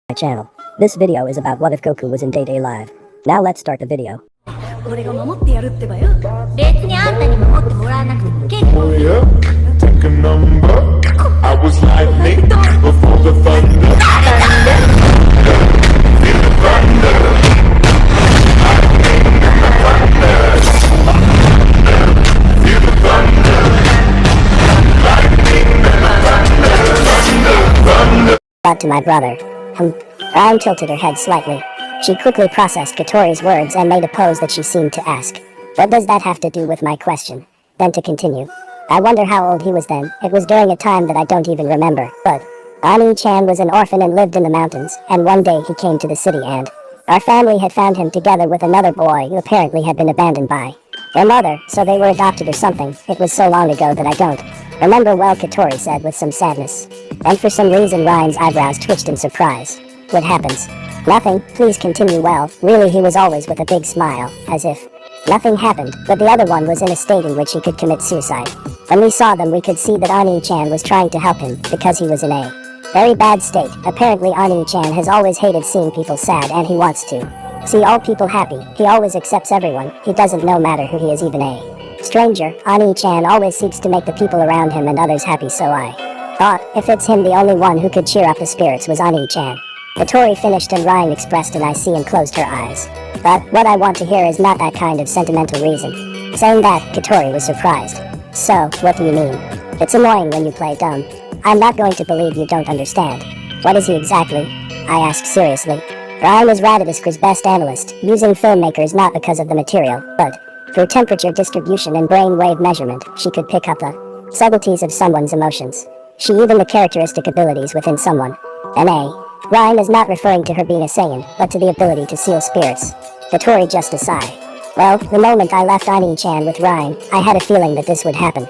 My channel. This video is about what if Goku was in Day Day Live. Now let's start the video. 俺が守ってやるってばよ。別にあんたに守ってもらわなくても結構。 Oh yeah, take a number. I was lightning before the thunder. Feel the thunder. Lightning and the thunder. Feel the thunder. Lightning and the thunder. Thought to my brother. Ryan tilted her head slightly. She quickly processed Katori's words and made a pose that she seemed to ask. What does that have to do with my question? Then to continue. I wonder how old he was then. It was during a time that I don't even remember, but Ani-chan was an orphan and lived in the mountains, and one day he came to the city and our family had found him together with another boy who apparently had been abandoned by their mother, so they were adopted or something. It was so long ago that I don't remember well, Katori said with some sadness. And for some reason Ryan's eyebrows twitched in surprise. What happens? Nothing, please continue. Well, really he was always with a big smile, as if nothing happened, but the other one was in a state in which he could commit suicide. When we saw them we could see that Ani-chan was trying to help him, because he was in a very bad state. Apparently Ani-chan has always hated seeing people sad and he wants to see all people happy. He always accepts everyone, he doesn't no matter who he is, even a stranger. Ani-chan always seeks to make the people around him and others happy, so I thought, if it's him, the only one who could cheer up the spirits was Ani-chan. Katori finished and Ryan expressed an I see and closed her eyes. But what I want to hear is not that kind of sentimental reason. Saying that, Katori was surprised. So, what do you mean? It's annoying when you play dumb. I'm not going to believe you don't understand. What is he exactly? I asked seriously. Ryan was Raditysker's best analyst, using filmmakers not because of the material, but through temperature distribution and brain wave measurement, she could pick up the subtleties of someone's emotions. She even the characteristic abilities within someone. N.A. Ryan is not referring to her being a Saiyan, but to the ability to seal spirits. Katori just a sigh. Well, the moment I left Ani-chan with Ryan, I had a feeling that this would happen.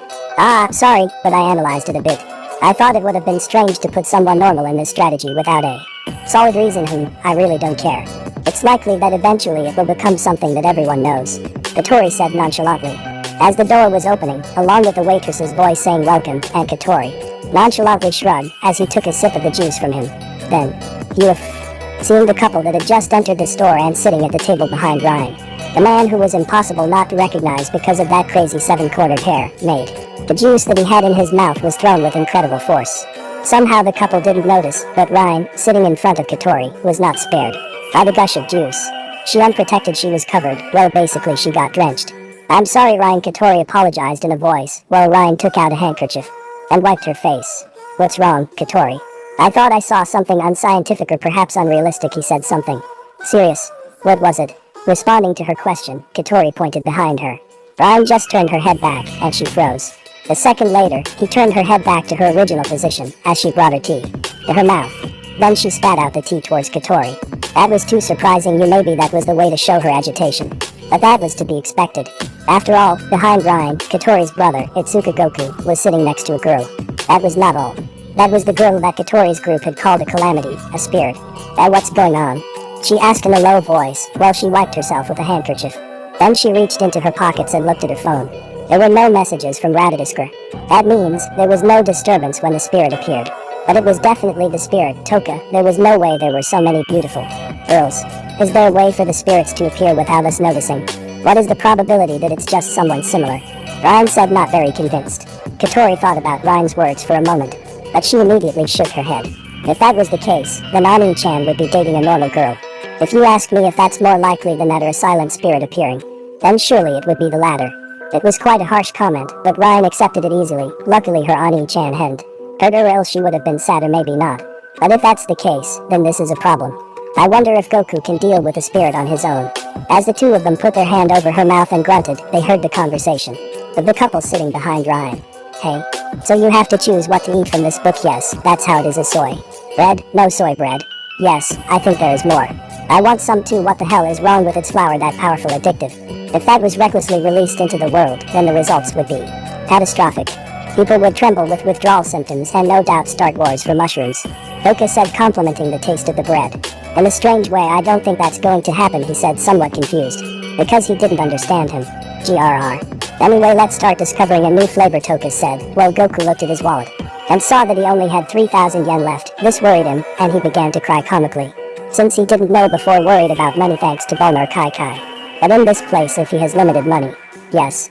Sorry, but I analyzed it a bit. I thought it would have been strange to put someone normal in this strategy without a solid reason. I really don't care. It's likely that eventually it will become something that everyone knows, Katori said nonchalantly. As the door was opening, along with the waitress's voice saying welcome, and Katori nonchalantly shrugged as he took a sip of the juice from him. Then, you have seen the couple that had just entered the store and sitting at the table behind Ryan. The man who was impossible not to recognize because of that crazy seven-cornered hair, made. The juice that he had in his mouth was thrown with incredible force. Somehow the couple didn't notice, but Ryan, sitting in front of Katori, was not spared by the gush of juice. She unprotected, she was covered, well basically she got drenched. I'm sorry Ryan, Katori apologized in a voice, while Ryan took out a handkerchief and wiped her face. What's wrong, Katori? I thought I saw something unscientific or perhaps unrealistic, he said something serious. What was it? Responding to her question, Katori pointed behind her. Ryan just turned her head back, and she froze. A second later, he turned her head back to her original position, as she brought her tea to her mouth. Then she spat out the tea towards Katori. That was too surprising. Maybe that was the way to show her agitation. But that was to be expected. After all, behind Ryan, Katori's brother, Itsuka Goku, was sitting next to a girl. That was not all. That was the girl that Katori's group had called a calamity, a spirit. What's going on? She asked in a low voice, while she wiped herself with a handkerchief. Then she reached into her pockets and looked at her phone. There were no messages from Raditysker. That means there was no disturbance when the spirit appeared. But it was definitely the spirit, Toka. There was no way there were so many beautiful girls. Is there a way for the spirits to appear without us noticing? What is the probability that it's just someone similar? Ryan said, not very convinced. Katori thought about Ryan's words for a moment, but she immediately shook her head. If that was the case, then Ani-chan would be dating a normal girl. If you ask me if that's more likely than that or a silent spirit appearing, then surely it would be the latter. It was quite a harsh comment, but Ryan accepted it easily. Luckily her Ani-chan hadn't hurt her, or else she would have been sad, or maybe not. But if that's the case, then this is a problem. I wonder if Goku can deal with a spirit on his own. As the two of them put their hand over her mouth and grunted, they heard the conversation of the couple sitting behind Ryan. Hey, so you have to choose what to eat from this book? Yes, that's how it is. A soy bread? No soy bread. Yes, I think there is more. I want some too. What the hell is wrong with its flower, that powerful, addictive? If that was recklessly released into the world, then the results would be catastrophic. People would tremble with withdrawal symptoms and no doubt start wars for mushrooms, Toka said, complimenting the taste of the bread. In a strange way, I don't think that's going to happen, he said, somewhat confused, because he didn't understand him. GRR. Anyway, let's start discovering a new flavor, Toka said, while Goku looked at his wallet. and saw that he only had 3,000 yen left. This worried him, and he began to cry comically. Since he didn't know before, worried about money thanks to Bulnar Kai Kai. But in this place if he has limited money. Yes.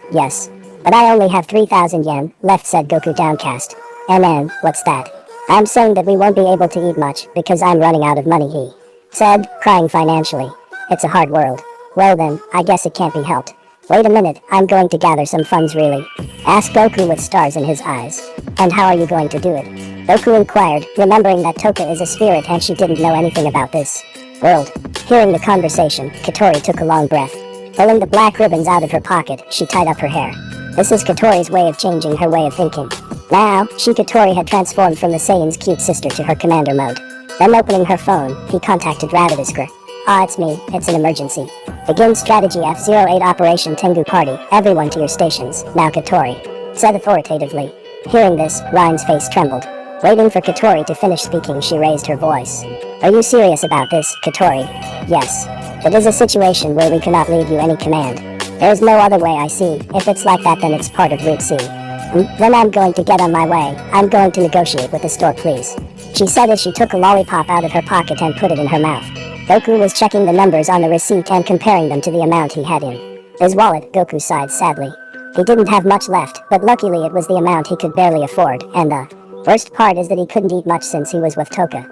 But I only have 3,000 yen left, said Goku downcast. And what's that? I'm saying that we won't be able to eat much because I'm running out of money, he said, crying financially. It's a hard world. Well then, I guess it can't be helped. Wait a minute, I'm going to gather some funds really? Asked Goku with stars in his eyes. And how are you going to do it? Goku inquired, remembering that Toka is a spirit and she didn't know anything about this world. Hearing the conversation, Katori took a long breath. Pulling the black ribbons out of her pocket, she tied up her hair. This is Katori's way of changing her way of thinking. Now, Katori had transformed from the Saiyan's cute sister to her commander mode. Then opening her phone, he contacted Radadiskar. Ah, it's me, it's an emergency. Begin strategy F-08 Operation Tengu Party, everyone to your stations, now Katori said authoritatively. Hearing this, Ryan's face trembled. Waiting for Katori to finish speaking, she raised her voice. Are you serious about this, Katori? Yes. It is a situation where we cannot leave you any command. There is no other way, I see. If it's like that, then it's part of Route C. Then I'm going to get on my way. I'm going to negotiate with the store, please. She said as she took a lollipop out of her pocket and put it in her mouth. Goku was checking the numbers on the receipt and comparing them to the amount he had in his wallet. Goku sighed sadly. He didn't have much left, but luckily it was the amount he could barely afford, and the worst part is that he couldn't eat much since he was with Toka.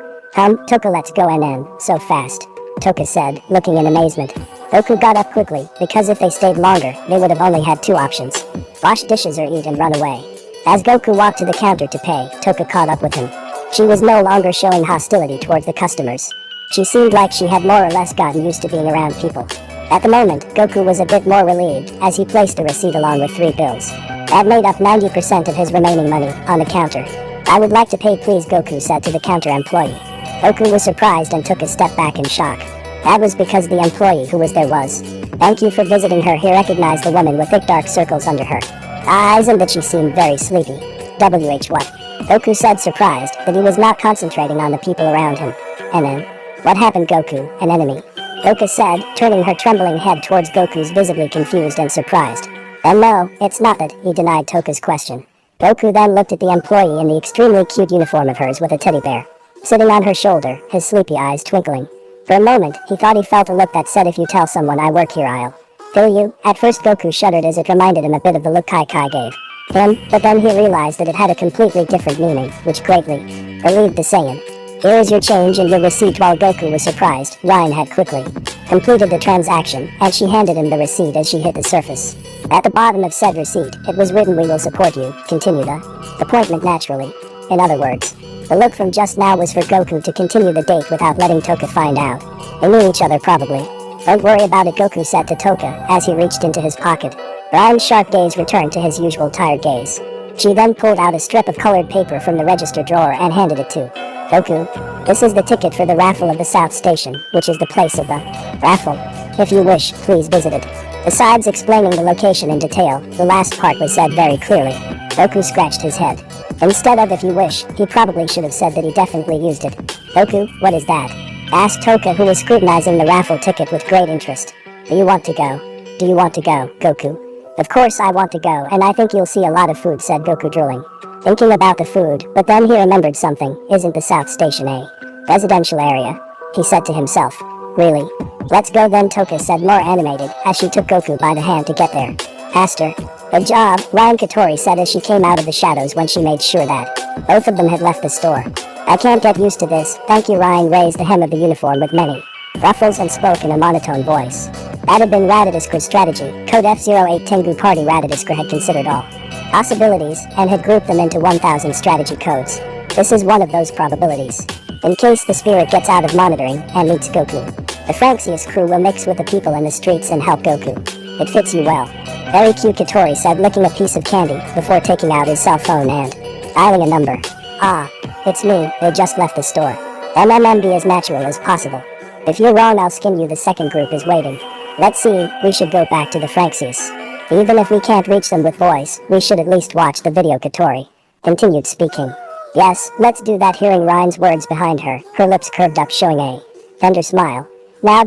Toka, let's go NN, so fast, Toka said, looking in amazement. Goku got up quickly, because if they stayed longer, they would have only had two options. Wash dishes or eat and run away. As Goku walked to the counter to pay, Toka caught up with him. She was no longer showing hostility towards the customers. She seemed like she had more or less gotten used to being around people. At the moment, Goku was a bit more relieved, as he placed a receipt along with 3 bills. That made up 90% of his remaining money, on the counter. I would like to pay please, Goku said to the counter employee. Goku was surprised and took a step back in shock. That was because the employee who was there was. Thank you for visiting her. He recognized the woman with thick dark circles under her eyes and that she seemed very sleepy. WH what? Goku said, surprised that he was not concentrating on the people around him. And then, what happened, Goku? An enemy? Toka said, turning her trembling head towards Goku's, visibly confused and surprised. And no, it's not that, he denied Toka's question. Goku then looked at the employee in the extremely cute uniform of hers with a teddy bear sitting on her shoulder, his sleepy eyes twinkling. For a moment, he thought he felt a look that said, if you tell someone I work here, I'll kill you. At first Goku shuddered as it reminded him a bit of the look Kai Kai gave him, but then he realized that it had a completely different meaning, which greatly relieved the Saiyan. Here is your change and your receipt. While Goku was surprised, Ryan had quickly completed the transaction, and she handed him the receipt as she hit the surface. At the bottom of said receipt, it was written, we will support you, continue the appointment naturally. In other words, the look from just now was for Goku to continue the date without letting Toka find out. They knew each other probably. Don't worry about it, Goku said to Toka as he reached into his pocket. Ryan's sharp gaze returned to his usual tired gaze. She then pulled out a strip of colored paper from the register drawer and handed it to Goku. This is the ticket for the raffle of the South Station, which is the place of the raffle. If you wish, please visit it. Besides explaining the location in detail, the last part was said very clearly. Goku scratched his head. Instead of if you wish, he probably should have said that he definitely used it. Goku, what is that? Asked Toka, who was scrutinizing the raffle ticket with great interest. Do you want to go? Do you want to go, Goku? Of course I want to go, and I think you'll see a lot of food, said Goku, drooling. Thinking about the food, but then he remembered something. Isn't the South Station a residential area? He said to himself. Really? Let's go then, Toka said, more animated, as she took Goku by the hand to get there. Asked her. Good job, Ryan, Katori said as she came out of the shadows when she made sure that both of them had left the store. I can't get used to this. Thank you. Ryan raised the hem of the uniform with many ruffles and spoke in a monotone voice. That had been Radadiskar's strategy. Code F-08 Tengu Party. Radadiskar had considered all possibilities and had grouped them into 1000 strategy codes. This is one of those probabilities. In case the spirit gets out of monitoring and meets Goku, the Franxius crew will mix with the people in the streets and help Goku. It fits you well. Very cute, Katori said, licking a piece of candy before taking out his cell phone and dialing a number. Ah, it's me, they just left the store. Be as natural as possible. If you're wrong, I'll skin you. The second group is waiting. Let's see, we should go back to the Franxius. Even if we can't reach them with voice, we should at least watch the video, Katori continued speaking. Yes, let's do that. Hearing Ryan's words behind her, her lips curved up showing a tender smile. Now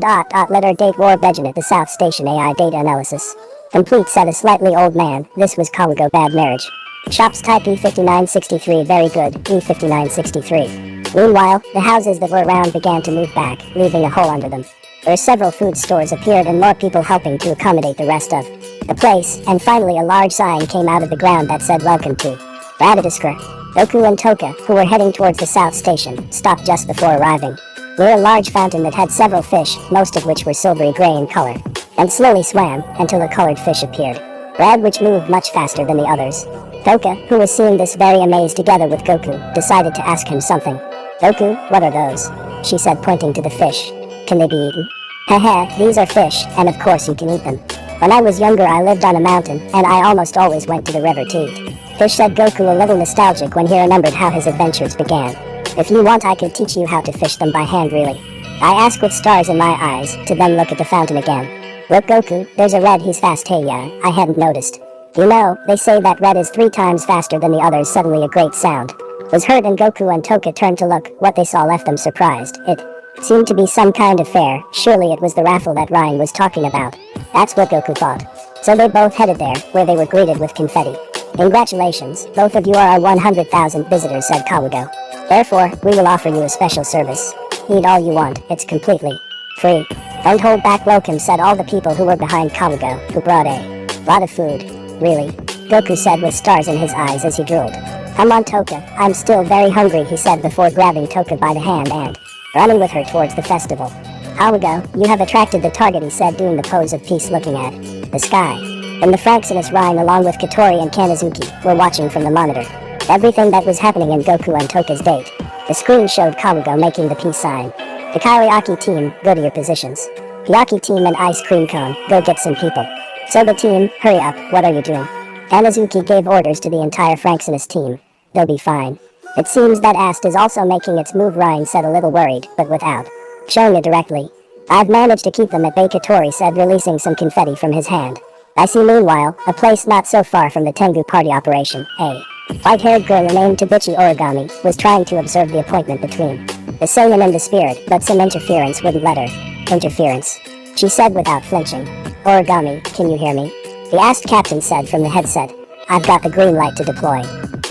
let her date War Begin at the South Station. AI data analysis complete, said a slightly old man. This was Kawago bad marriage. Shops type E5963 very good, E5963. Meanwhile, the houses that were around began to move back, leaving a hole under them. Where several food stores appeared and more people helping to accommodate the rest of the place, and finally a large sign came out of the ground that said welcome to Radadisker. Goku and Toka, who were heading towards the south station, stopped just before arriving near a large fountain that had several fish, most of which were silvery gray in color, and slowly swam until a colored fish appeared. Rad, which moved much faster than the others. Toka, who was seeing this very amazed together with Goku, decided to ask him something. Goku, what are those? She said, pointing to the fish. Can they be eaten? Haha, these are fish, and of course you can eat them. When I was younger I lived on a mountain, and I almost always went to the river to eat fish, said Goku, a little nostalgic when he remembered how his adventures began. If you want I could teach you how to fish them by hand, really. I asked with stars in my eyes, to then look at the fountain again. Look Goku, there's a red, he's fast. Hey yeah, I hadn't noticed. You know, they say that red is 3 times faster than the others. Suddenly a great sound was heard and Goku and Toka turned to look. What they saw left them surprised. It seemed to be some kind of fair. Surely it was the raffle that Ryan was talking about. That's what Goku thought. So they both headed there, where they were greeted with confetti. Congratulations, both of you are our 100,000th visitors, said Kawago. Therefore, we will offer you a special service. Eat all you want, it's completely free. Don't hold back, welcome, said all the people who were behind Kawago, who brought a lot of food. Really? Goku said with stars in his eyes as he drooled. Come on Toka, I'm still very hungry, he said before grabbing Toka by the hand and running with her towards the festival. Kawago, you have attracted the target, he said, doing the pose of peace looking at the sky. And the Fraxinus Rhyme along with Katori and Kanazuki were watching from the monitor everything that was happening in Goku and Toka's date. The screen showed Kawago making the peace sign. The Kairiaki team, go to your positions. Hyaki team and Ice Cream Cone, go get some people. Soba team, hurry up, what are you doing? Kanazuki gave orders to the entire Fraxinus team. They'll be fine. It seems that Ast is also making its move, Ryan said, a little worried, but without showing it directly. I've managed to keep them at bay, Katori said, releasing some confetti from his hand. I see. Meanwhile, a place not so far from the Tengu party operation, a white-haired girl named Tabichi Origami was trying to observe the appointment between the Saiyan and the spirit, but some interference wouldn't let her. Interference? She said without flinching. Origami, can you hear me? The asked captain said from the headset. I've got the green light to deploy.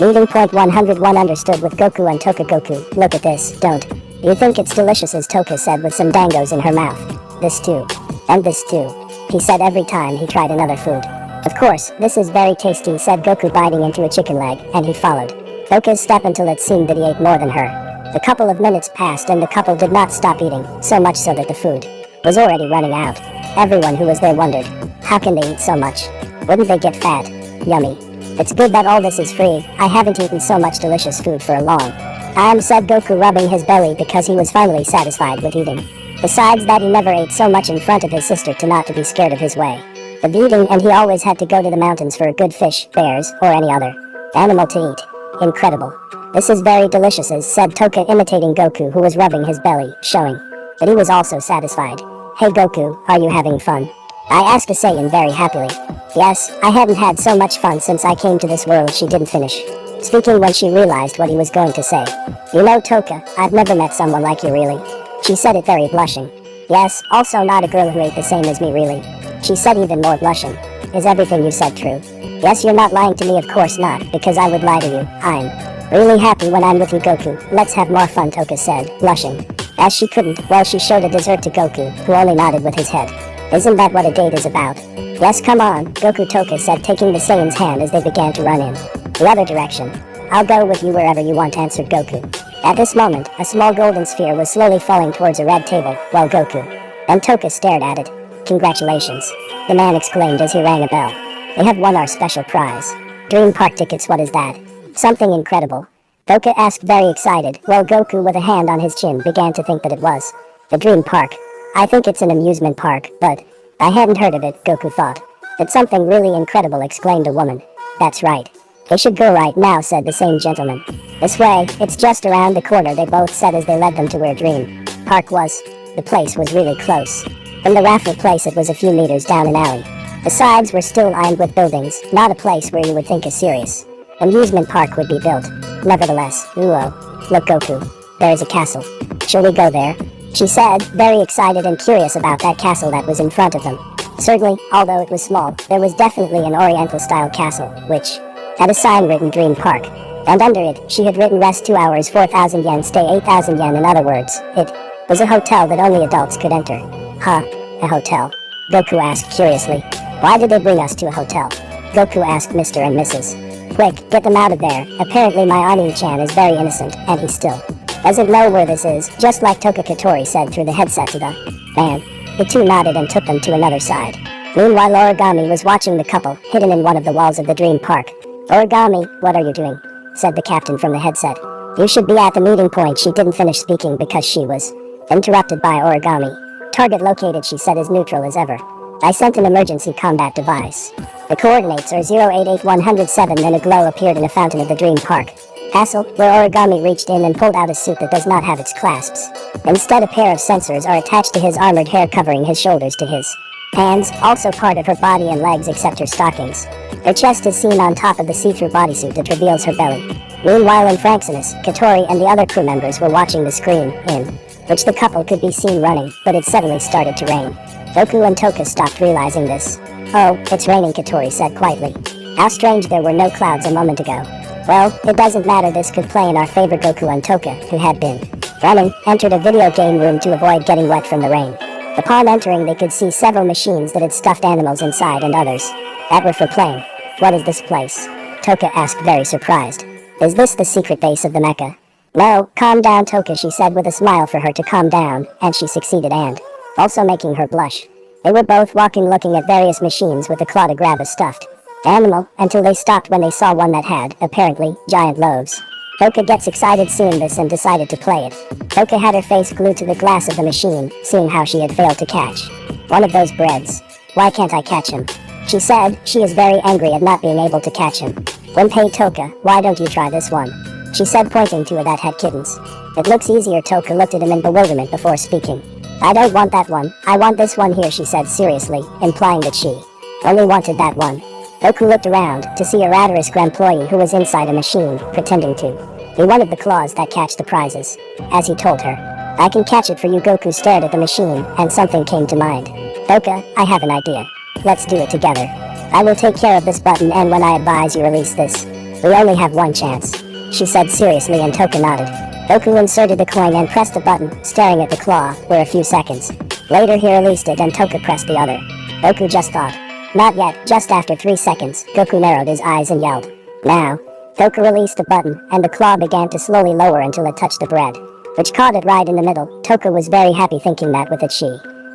Meeting point 101 understood with Goku and Toka. Goku, look at this, don't you think it's delicious, as Toka said with some dangos in her mouth. This too. And this too. He said every time he tried another food. Of course, this is very tasty, said Goku, biting into a chicken leg, and he followed Toka's step until it seemed that he ate more than her. A couple of minutes passed and the couple did not stop eating, so much so that the food was already running out. Everyone who was there wondered, how can they eat so much? Wouldn't they get fat? Yummy. It's good that all this is free. I haven't eaten so much delicious food for a long time, said Goku, rubbing his belly because he was finally satisfied with eating. Besides that, he never ate so much in front of his sister to not to be scared of his way of eating, and he always had to go to the mountains for a good fish, bears, or any other animal to eat. Incredible. This is very delicious, as said Toka, imitating Goku, who was rubbing his belly, showing that he was also satisfied. Hey Goku, are you having fun? I asked a Saiyan very happily. Yes, I hadn't had so much fun since I came to this world. She didn't finish speaking when she realized what he was going to say. You know Toka, I've never met someone like you, really. She said it very blushing. Yes, also not a girl who ate the same as me, really. She said even more blushing. Is everything you said true? Yes, you're not lying to me, of course not, because I would lie to you. I'm really happy when I'm with you, Goku. Let's have more fun, Toka said, blushing. As she couldn't, well, she showed a dessert to Goku, who only nodded with his head. Isn't that what a date is about? Yes, come on, Goku, Toka said, taking the Saiyan's hand as they began to run in the other direction. I'll go with you wherever you want, answered Goku. At this moment, a small golden sphere was slowly falling towards a red table, while Goku and Toka stared at it. Congratulations, the man exclaimed as he rang a bell. They have won our special prize. Dream Park tickets, what is that? Something incredible. Toka asked, very excited, while Goku, with a hand on his chin, began to think that it was the Dream Park. I think it's an amusement park, but I hadn't heard of it, Goku thought. It's something really incredible, exclaimed a woman. That's right. They should go right now, said the same gentleman. This way, it's just around the corner, they both said as they led them to where Dream Park was. The place was really close. From the raffle place, it was a few meters down an alley. The sides were still lined with buildings, not a place where you would think a serious amusement park would be built. Nevertheless, look Goku, there is a castle. Shall we go there? She said, very excited and curious about that castle that was in front of them. Certainly, although it was small, there was definitely an oriental-style castle, which had a sign written Dream Park. And under it, she had written rest 2 hours 4,000 yen, stay 8,000 yen. In other words, it was a hotel that only adults could enter. Huh? A hotel? Goku asked curiously. Why did they bring us to a hotel? Goku asked Mr. and Mrs. Quick, get them out of there. Apparently my Ani-chan is very innocent, and he still doesn't know where this is, just like Toka Katori said through the headset to the man. The two nodded and took them to another side. Meanwhile, Origami was watching the couple, hidden in one of the walls of the Dream Park. Origami, what are you doing? Said the captain from the headset. You should be at the meeting point. She didn't finish speaking because she was interrupted by Origami. Target located, she said, as neutral as ever. I sent an emergency combat device. The coordinates are 088107. Then a glow appeared in a fountain of the Dream Park. Castle, where Origami reached in and pulled out a suit that does not have its clasps. Instead, a pair of sensors are attached to his armored hair, covering his shoulders to his hands, also part of her body and legs except her stockings. Her chest is seen on top of the see-through bodysuit that reveals her belly. Meanwhile, in Franksinus, Katori and the other crew members were watching the screen, in which the couple could be seen running, but it suddenly started to rain. Goku and Toka stopped realizing this. Oh, it's raining, Katori said quietly. How strange, there were no clouds a moment ago. Well, it doesn't matter, this could play in our favor. Goku and Toka, who had been running, entered a video game room to avoid getting wet from the rain. Upon entering, they could see several machines that had stuffed animals inside and others that were for playing. What is this place? Toka asked, very surprised. Is this the secret base of the mecha? No, calm down, Toka, she said with a smile for her to calm down, and she succeeded, and also making her blush. They were both walking, looking at various machines with a claw to grab a stuffed animal, until they stopped when they saw one that had, apparently, giant loaves. Toka gets excited seeing this and decided to play it. Toka had her face glued to the glass of the machine, seeing how she had failed to catch one of those breads. Why can't I catch him? She said. She is very angry at not being able to catch him. Gunpei, Toka, why don't you try this one? She said, pointing to it that had kittens. It looks easier. Toka looked at him in bewilderment before speaking. I don't want that one. I want this one here, she said seriously, implying that she only wanted that one. Goku looked around to see a Radarisk employee who was inside a machine, pretending to be one of the claws that catch the prizes. As he told her, I can catch it for you. Goku stared at the machine, and something came to mind. Toka, I have an idea. Let's do it together. I will take care of this button, and when I advise you release this, we only have one chance, she said seriously, and Toka nodded. Goku inserted the coin and pressed the button, staring at the claw for a few seconds. Later he released it and Toka pressed the other. Goku just thought. Not yet. Just after 3 seconds, Goku narrowed his eyes and yelled. Now. Goku released the button, and the claw began to slowly lower until it touched the bread, which caught it right in the middle. Toka was very happy, thinking that with it she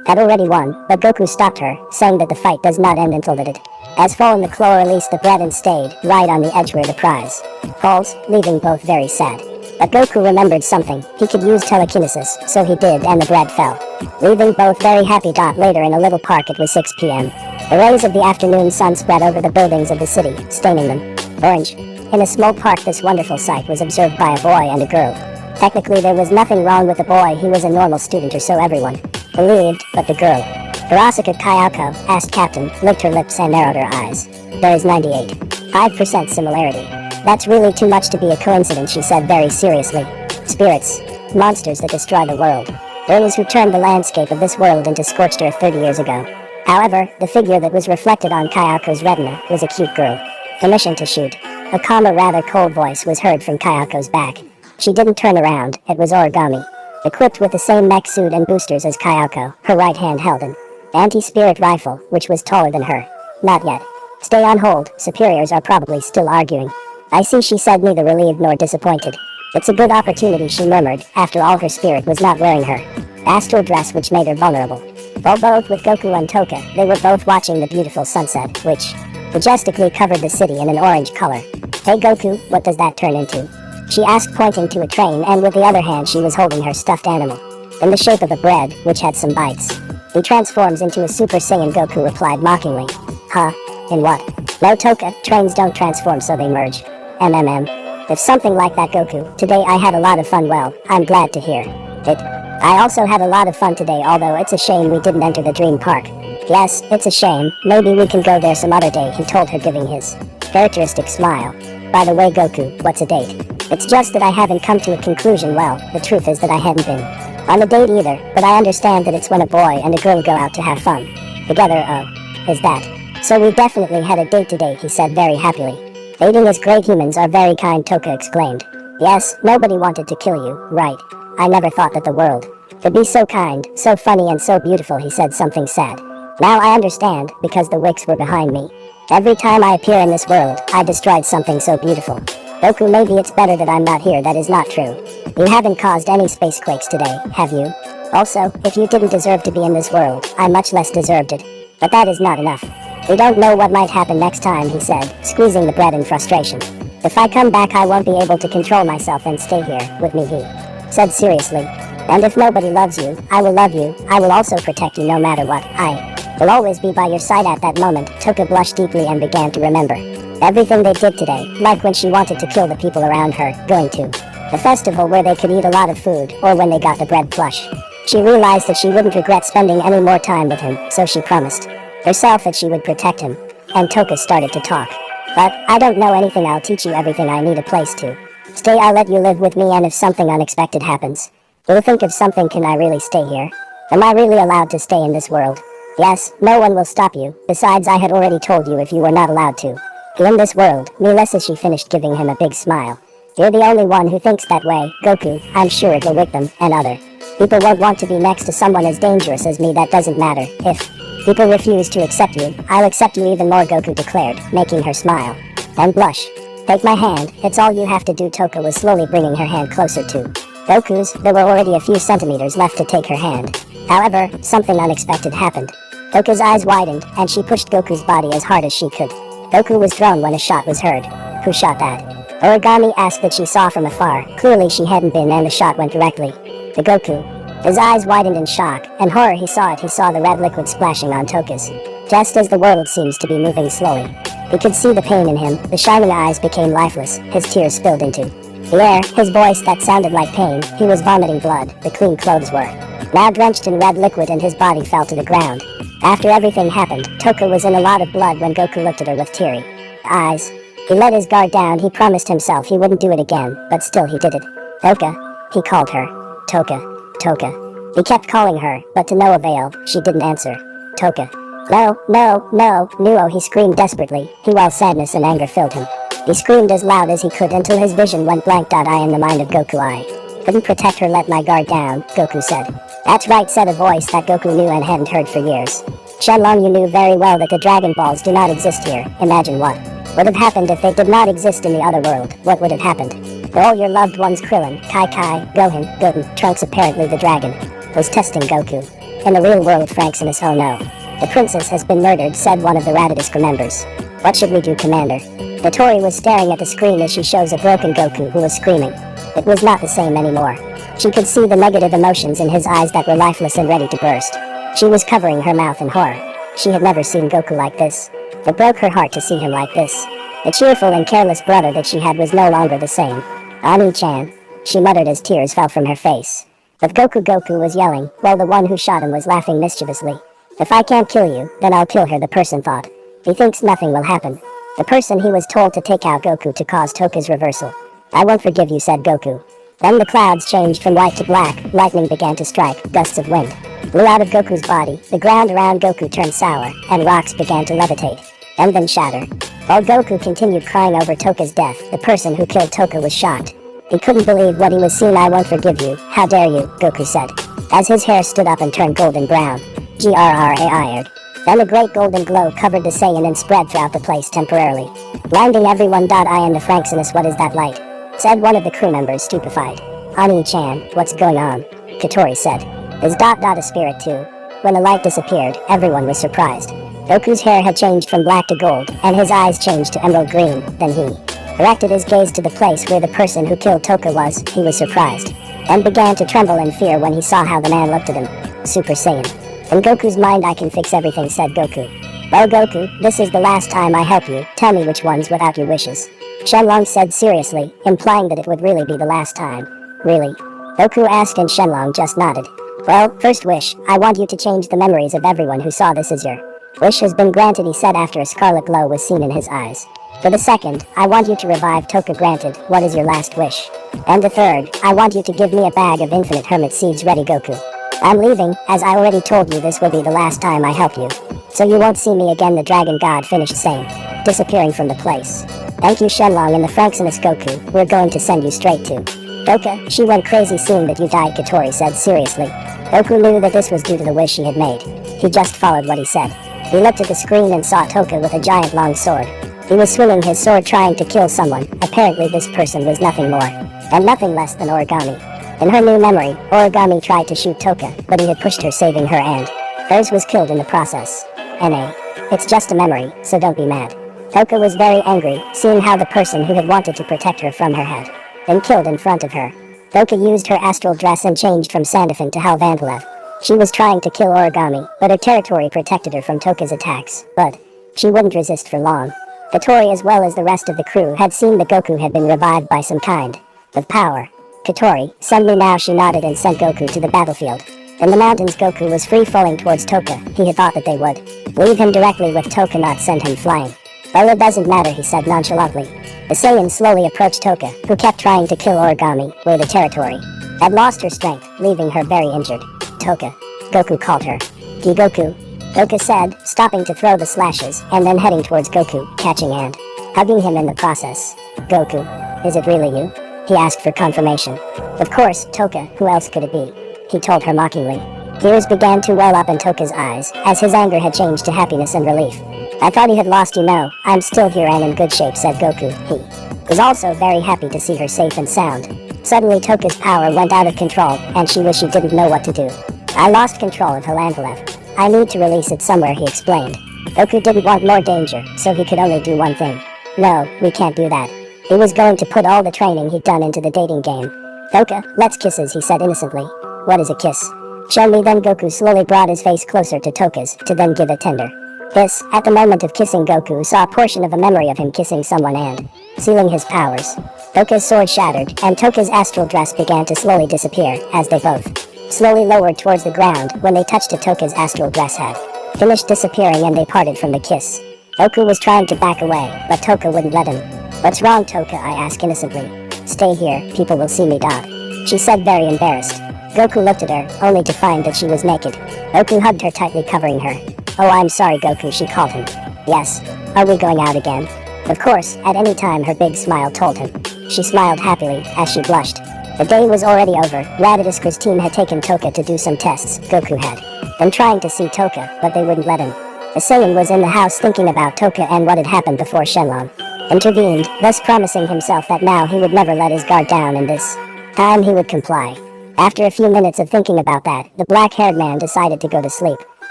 had already won, but Goku stopped her, saying that the fight does not end until that it has fallen. The claw released the bread and stayed right on the edge where the prize falls, leaving both very sad. But Goku remembered something. He could use telekinesis, so he did, and the bread fell, leaving both very happy. Later, in a little park, it was 6 p.m. The rays of the afternoon sun spread over the buildings of the city, staining them orange. In a small park, this wonderful sight was observed by a boy and a girl. Technically, there was nothing wrong with the boy. He was a normal student, or so everyone believed, but the girl, Hirasaka Kayako, asked Captain, licked her lips and narrowed her eyes. There is 98.5% similarity. That's really too much to be a coincidence, she said very seriously. Spirits. Monsters that destroy the world. Those who turned the landscape of this world into scorched earth 30 years ago. However, the figure that was reflected on Kayako's retina was a cute girl. Permission to shoot. A calmer, rather cold voice was heard from Kayako's back. She didn't turn around. It was Origami. Equipped with the same mech suit and boosters as Kayako, her right hand held an anti-spirit rifle, which was taller than her. Not yet. Stay on hold. Superiors are probably still arguing. I see, she said, neither relieved nor disappointed. It's a good opportunity, she murmured. After all, her spirit was not wearing her astral dress, which made her vulnerable. While both with Goku and Toka, they were both watching the beautiful sunset, which majestically covered the city in an orange color. Hey Goku, what does that turn into? She asked, pointing to a train, and with the other hand she was holding her stuffed animal, in the shape of a bread, which had some bites. He transforms into a Super Saiyan, Goku replied mockingly. Huh? In what? No, Toka, trains don't transform, so they merge. If something like that, Goku. Today I had a lot of fun. Well, I'm glad to hear it. I also had a lot of fun today, although it's a shame we didn't enter the Dream Park. Yes, it's a shame. Maybe we can go there some other day, he told her, giving his characteristic smile. By the way, Goku, what's a date? It's just that I haven't come to a conclusion. Well, the truth is that I hadn't been on a date either, but I understand that it's when a boy and a girl go out to have fun together. Oh, is that? So we definitely had a date today, he said very happily. Dating is great, humans are very kind, Toka exclaimed. Yes, nobody wanted to kill you, right? I never thought that the world could be so kind, so funny and so beautiful, he said something sad. Now I understand, because the wicks were behind me. Every time I appear in this world, I destroyed something so beautiful. Goku, maybe it's better that I'm not here. That is not true. You haven't caused any space quakes today, have you? Also, if you didn't deserve to be in this world, I much less deserved it. But that is not enough. We don't know what might happen next time, he said, squeezing the bread in frustration. If I come back, I won't be able to control myself and stay here with me, he said seriously. And if nobody loves you, I will love you. I will also protect you no matter what. I will always be by your side. At that moment, Toka blushed deeply and began to remember everything they did today, like when she wanted to kill the people around her, going to the festival where they could eat a lot of food, or when they got the bread plush. She realized that she wouldn't regret spending any more time with him, so she promised herself that she would protect him. And Toka started to talk. But I don't know anything. I'll teach you everything. I need a place to stay. I'll let you live with me, and if something unexpected happens, you'll think of something. Can I really stay here? Am I really allowed to stay in this world? Yes, no one will stop you. Besides, I had already told you if you were not allowed to be in this world. Milessa, she finished, giving him a big smile. You're the only one who thinks that way, Goku. I'm sure it will wake them, and other people won't want to be next to someone as dangerous as me. That doesn't matter. If people refuse to accept you, I'll accept you even more, Goku declared, making her smile and blush. Take my hand, it's all you have to do. Toka was slowly bringing her hand closer to Goku's. There were already a few centimeters left to take her hand. However, something unexpected happened. Toka's eyes widened, and she pushed Goku's body as hard as she could. Goku was thrown when a shot was heard. Who shot that? Origami asked. That she saw from afar. Clearly she hadn't been, and the shot went directly to Goku. His eyes widened in shock and horror. He saw it. He saw the red liquid splashing on Toka's. Just as the world seems to be moving slowly, he could see the pain in him. The shining eyes became lifeless. His tears spilled into the air. His voice that sounded like pain. He was vomiting blood. The clean clothes were now drenched in red liquid, and his body fell to the ground. After everything happened, Toka was in a lot of blood when Goku looked at her with teary eyes. He let his guard down. He promised himself he wouldn't do it again, but still he did it. Toka, he called her. Toka, Toka. He kept calling her, but to no avail. She didn't answer. Toka. No, no, no, Nuo, he screamed desperately. While sadness and anger filled him, he screamed as loud as he could until his vision went blank. I in the mind of Goku, I couldn't protect her. Let my guard down, Goku said. That's right, said a voice that Goku knew and hadn't heard for years. Shenlong, you knew very well that the Dragon Balls do not exist here. Imagine what would have happened if they did not exist in the other world. What would have happened? All your loved ones, Krillin, Kai Kai, Gohan, Goten, Trunks. Apparently the dragon was testing Goku. In the real world, Franksinus, oh no. The princess has been murdered, said one of the Raditist members. What should we do, Commander? Natori was staring at the screen as she shows a broken Goku who was screaming. It was not the same anymore. She could see the negative emotions in his eyes that were lifeless and ready to burst. She was covering her mouth in horror. She had never seen Goku like this. It broke her heart to see him like this. The cheerful and careless brother that she had was no longer the same. Ani-chan, she muttered as tears fell from her face. But Goku was yelling, while the one who shot him was laughing mischievously. If I can't kill you, then I'll kill her, the person thought. He thinks nothing will happen. The person he was told to take out Goku to cause Toka's reversal. I won't forgive you, said Goku. Then the clouds changed from white to black. Lightning began to strike. Gusts of wind blew out of Goku's body. The ground around Goku turned sour, and rocks began to levitate and then shatter. While Goku continued crying over Toka's death, the person who killed Toka was shocked. He couldn't believe what he was seeing. I won't forgive you. How dare you, Goku said, as his hair stood up and turned golden brown. Grraired. Then a great golden glow covered the Saiyan and spread throughout the place temporarily, blinding everyone. I in the Franksinus, what is that light? Said one of the crew members, stupefied. Ani-chan, what's going on? Katori said. Is a spirit too? When the light disappeared, everyone was surprised. Goku's hair had changed from black to gold, and his eyes changed to emerald green. Then he directed his gaze to the place where the person who killed Toka was. He was surprised, and began to tremble in fear when he saw how the man looked at him. Super Saiyan. In Goku's mind, I can fix everything, said Goku. Well, Goku, this is the last time I help you. Tell me which ones without your wishes. Shenlong said seriously, implying that it would really be the last time. Really? Goku asked, and Shenlong just nodded. Well, first wish, I want you to change the memories of everyone who saw this as your wish has been granted, he said after a scarlet glow was seen in his eyes. For the second, I want you to revive Toka. Granted. What is your last wish? And the third, I want you to give me a bag of infinite hermit seeds. Ready, Goku. I'm leaving, as I already told you this will be the last time I help you. So you won't see me again, the dragon god finished saying, disappearing from the place. Thank you Shenlong and the Franksinus Goku, we're going to send you straight to Doka. She went crazy seeing that you died, Katori said seriously. Goku knew that this was due to the wish she had made. He just followed what he said. He looked at the screen and saw Toka with a giant long sword. He was swinging his sword trying to kill someone. Apparently this person was nothing more and nothing less than Origami. In her new memory, Origami tried to shoot Toka, but he had pushed her, saving her, and hers was killed in the process. NA. It's just a memory, so don't be mad. Toka was very angry, seeing how the person who had wanted to protect her from her had been killed in front of her. Toka used her astral dress and changed from Sandafin to Halvantalev. She was trying to kill Origami, but her territory protected her from Toka's attacks, but she wouldn't resist for long. Katori as well as the rest of the crew had seen that Goku had been revived by some kind of power. Katori, suddenly now she nodded and sent Goku to the battlefield. In the mountains Goku was free-falling towards Toka. He had thought that they would leave him directly with Toka, not send him flying. Well, it doesn't matter, he said nonchalantly. The Saiyan slowly approached Toka, who kept trying to kill Origami, where the territory had lost her strength, leaving her very injured. Toka. Goku called her. Gigoku. Toka said, stopping to throw the slashes, and then heading towards Goku, catching and hugging him in the process. Goku. Is it really you? He asked for confirmation. Of course, Toka, who else could it be? He told her mockingly. Tears began to well up in Toka's eyes, as his anger had changed to happiness and relief. I thought he had lost you. No, I'm still here and in good shape, said Goku. He was also very happy to see her safe and sound. Suddenly Toka's power went out of control, and she wished she didn't know what to do. I lost control of Halvantalev. I need to release it somewhere, he explained. Goku didn't want more danger, so he could only do one thing. No, we can't do that. He was going to put all the training he'd done into the dating game. Toka, let's kisses, he said innocently. What is a kiss? Show me. Then Goku slowly brought his face closer to Toka's, to then give a tender kiss. At the moment of kissing, Goku saw a portion of a memory of him kissing someone and sealing his powers. Toka's sword shattered, and Toka's astral dress began to slowly disappear, as they both slowly lowered towards the ground. When they touched it, Toka's astral dress had finished disappearing and they parted from the kiss. Goku was trying to back away, but Toka wouldn't let him. What's wrong, Toka? I asked innocently. Stay here, people will see me, dog. She said, very embarrassed. Goku looked at her, only to find that she was naked. Goku hugged her tightly, covering her. Oh, I'm sorry, Goku, she called him. Yes. Are we going out again? Of course, at any time, her big smile told him. She smiled happily, as she blushed. The day was already over. Raditysker's team had taken Toka to do some tests. Goku had been trying to see Toka, but they wouldn't let him. The Saiyan was in the house thinking about Toka and what had happened before Shenlong intervened, thus promising himself that now he would never let his guard down, and this time he would comply. After a few minutes of thinking about that, the black-haired man decided to go to sleep.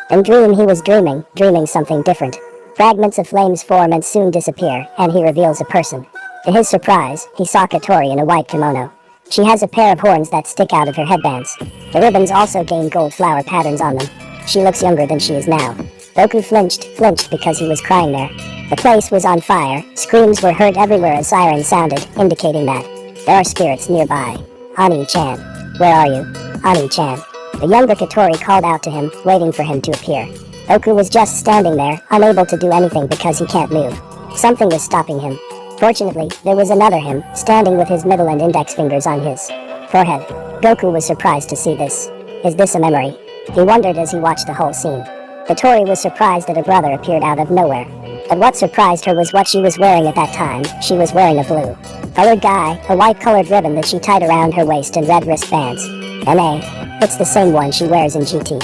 In dream he was dreaming something different. Fragments of flames form and soon disappear, and he reveals a person. To his surprise, he saw Katori in a white kimono. She has a pair of horns that stick out of her headbands. The ribbons also gain gold flower patterns on them. She looks younger than she is now. Goku flinched because he was crying there. The place was on fire. Screams were heard everywhere as sirens sounded, indicating that there are spirits nearby. Ani-chan. Where are you? Ani-chan. The younger Katori called out to him, waiting for him to appear. Goku was just standing there, unable to do anything because he can't move. Something was stopping him. Fortunately, there was another him, standing with his middle and index fingers on his forehead. Goku was surprised to see this. Is this a memory? He wondered as he watched the whole scene. Katori was surprised that her brother appeared out of nowhere. But what surprised her was what she was wearing at that time. She was wearing a blue-colored guy, a white-colored ribbon that she tied around her waist, and red wristbands. It's the same one she wears in GT.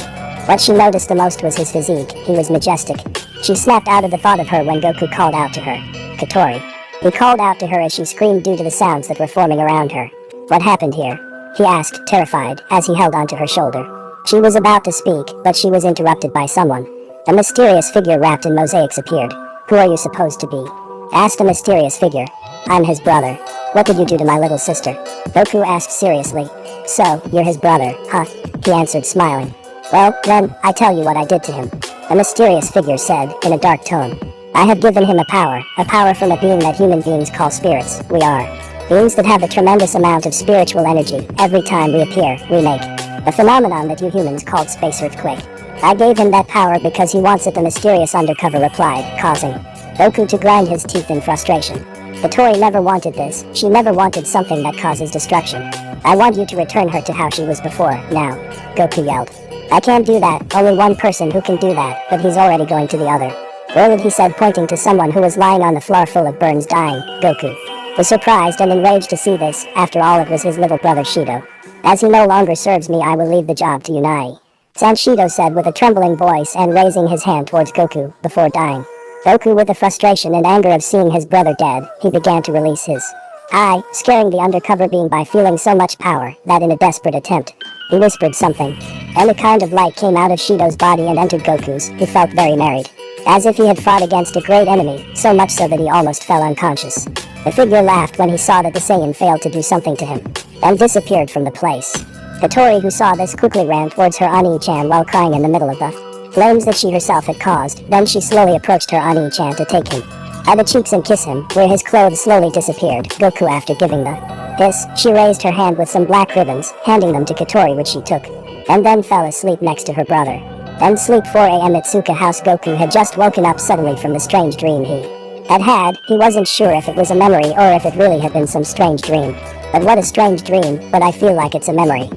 What she noticed the most was his physique. He was majestic. She snapped out of the thought of her when Goku called out to her. Katori. He called out to her as she screamed due to the sounds that were forming around her. What happened here? He asked, terrified, as he held onto her shoulder. She was about to speak, but she was interrupted by someone. A mysterious figure wrapped in mosaics appeared. Who are you supposed to be? Asked a mysterious figure. I'm his brother. What did you do to my little sister? Goku asked seriously. So, you're his brother, huh? He answered, smiling. Well, then, I tell you what I did to him. The mysterious figure said, in a dark tone. I have given him a power from a being that human beings call spirits. We are beings that have a tremendous amount of spiritual energy. Every time we appear, we make a phenomenon that you humans called space earthquake. I gave him that power because he wants it, the mysterious undercover replied, causing Goku to grind his teeth in frustration. Katori never wanted this. She never wanted something that causes destruction. I want you to return her to how she was before, now. Goku yelled. I can't do that. Only one person who can do that, but he's already going to the other Willard, he said, pointing to someone who was lying on the floor full of burns dying. Goku was surprised and enraged to see this. After all, it was his little brother Shido. As he no longer serves me, I will leave the job to Unai. Shido said with a trembling voice and raising his hand towards Goku before dying. Goku, with the frustration and anger of seeing his brother dead, he began to release his eye, scaring the undercover being by feeling so much power that in a desperate attempt, he whispered something. And a kind of light came out of Shido's body and entered Goku's. He felt very married, as if he had fought against a great enemy, so much so that he almost fell unconscious. The figure laughed when he saw that the Saiyan failed to do something to him, and disappeared from the place. Katori, who saw this, quickly ran towards her Ani-chan while crying in the middle of the flames that she herself had caused. Then she slowly approached her Ani-chan to take him by the cheeks and kiss him, where his clothes slowly disappeared. Goku, after giving the kiss, she raised her hand with some black ribbons, handing them to Katori, which she took, and then fell asleep next to her brother. Then sleep. 4 a.m. at Tsuka House. Goku had just woken up suddenly from the strange dream he had. He wasn't sure if it was a memory or if it really had been some strange dream. But what a strange dream, but I feel like it's a memory.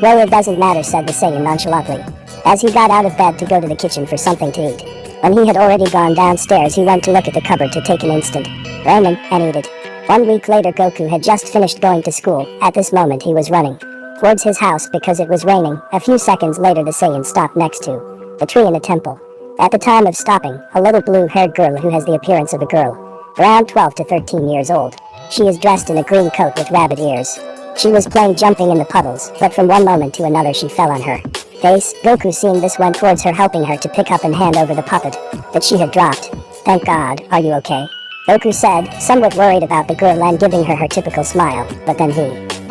Well, it doesn't matter, said the Saiyan nonchalantly, as he got out of bed to go to the kitchen for something to eat. When he had already gone downstairs, he went to look at the cupboard to take an instant ramen and eat it. 1 week later, Goku had just finished going to school. At this moment, he was running towards his house because it was raining. A few seconds later, the Saiyan stopped next to a tree in a temple. At the time of stopping, a little blue-haired girl who has the appearance of a girl, around 12 to 13 years old. She is dressed in a green coat with rabbit ears. She was playing jumping in the puddles, but from one moment to another she fell on her face. Goku, seeing this, went towards her, helping her to pick up and hand over the puppet that she had dropped. Thank God, are you okay? Goku said, somewhat worried about the girl and giving her her typical smile, but then he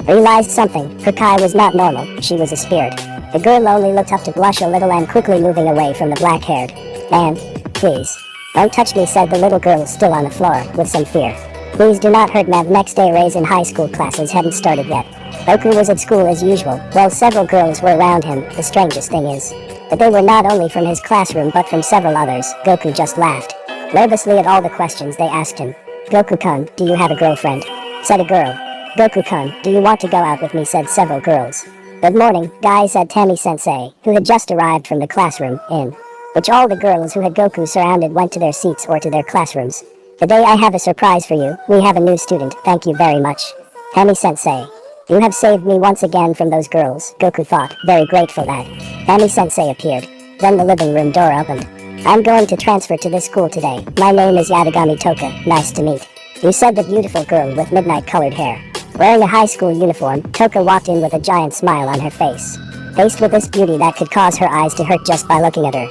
realized something. Her Kai was not normal, she was a spirit. The girl only looked up to blush a little and quickly moving away from the black-haired man. Please, don't touch me, said the little girl, still on the floor, with some fear. Please do not hurt me. Next day, Ray's in high school classes hadn't started yet. Goku was at school as usual. Well, several girls were around him. The strangest thing is that they were not only from his classroom but from several others. Goku just laughed nervously at all the questions they asked him. Goku-kun, do you have a girlfriend? Said a girl. Goku-kun, do you want to go out with me? Said several girls. Good morning, guys, said Tammy-sensei, who had just arrived from the classroom, in which all the girls who had Goku surrounded went to their seats or to their classrooms. Today I have a surprise for you. We have a new student. Thank you very much. Tammy-sensei, you have saved me once again from those girls. Goku thought, very grateful that Tammy-sensei appeared. Then the living room door opened. I'm going to transfer to this school today. My name is Yadagami Toka. Nice to meet you, said the beautiful girl with midnight-colored hair. Wearing a high school uniform, Toka walked in with a giant smile on her face. Faced with this beauty that could cause her eyes to hurt just by looking at her,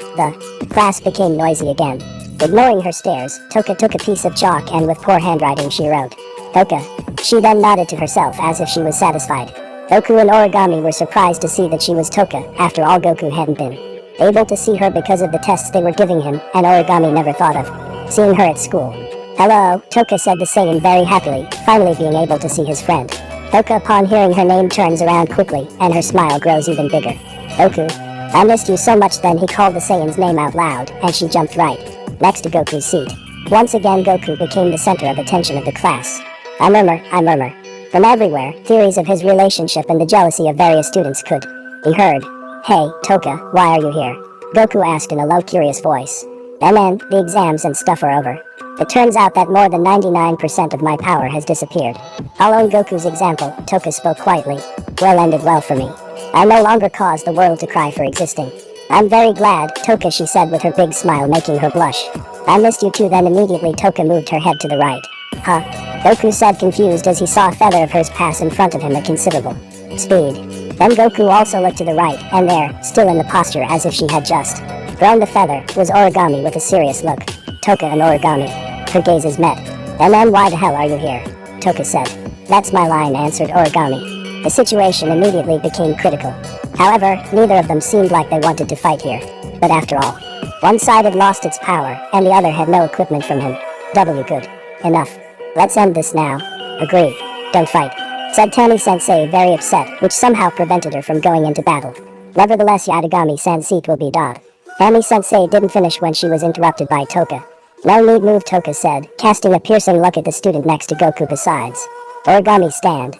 the class became noisy again. Ignoring her stares, Toka took a piece of chalk and with poor handwriting she wrote, Toka. She then nodded to herself as if she was satisfied. Goku and Origami were surprised to see that she was Toka. After all, Goku hadn't been able to see her because of the tests they were giving him, and Origami never thought of seeing her at school. Hello, Toka, said the Saiyan very happily, finally being able to see his friend. Toka, upon hearing her name, turns around quickly, and her smile grows even bigger. Goku, I missed you so much. Then he called the Saiyan's name out loud, and she jumped right next to Goku's seat. Once again, Goku became the center of attention of the class. I murmur. From everywhere, theories of his relationship and the jealousy of various students could be heard. Hey, Toka, why are you here? Goku asked in a low, curious voice. Then, the exams and stuff are over. It turns out that more than 99% of my power has disappeared. Following Goku's example, Toka spoke quietly. Well, ended well for me. I no longer cause the world to cry for existing. I'm very glad, Toka, she said with her big smile making her blush. I missed you too. Then immediately Toka moved her head to the right. Huh? Goku said, confused as he saw a feather of hers pass in front of him at considerable speed. Then Goku also looked to the right, and there, still in the posture as if she had just thrown the feather, was Origami with a serious look. Toka and Origami, her gazes met. And then, why the hell are you here? Toka said. That's my line, answered Origami. The situation immediately became critical. However, neither of them seemed like they wanted to fight here. But after all, one side had lost its power, and the other had no equipment from him. Good. Enough. Let's end this now. Agreed. Don't fight, said Tammy-sensei, very upset, which somehow prevented her from going into battle. Nevertheless, Yadagami-san's seat will be dot. Tammy-sensei didn't finish when she was interrupted by Toka. No need move, Toka said, casting a piercing look at the student next to Goku. Besides, Origami stand.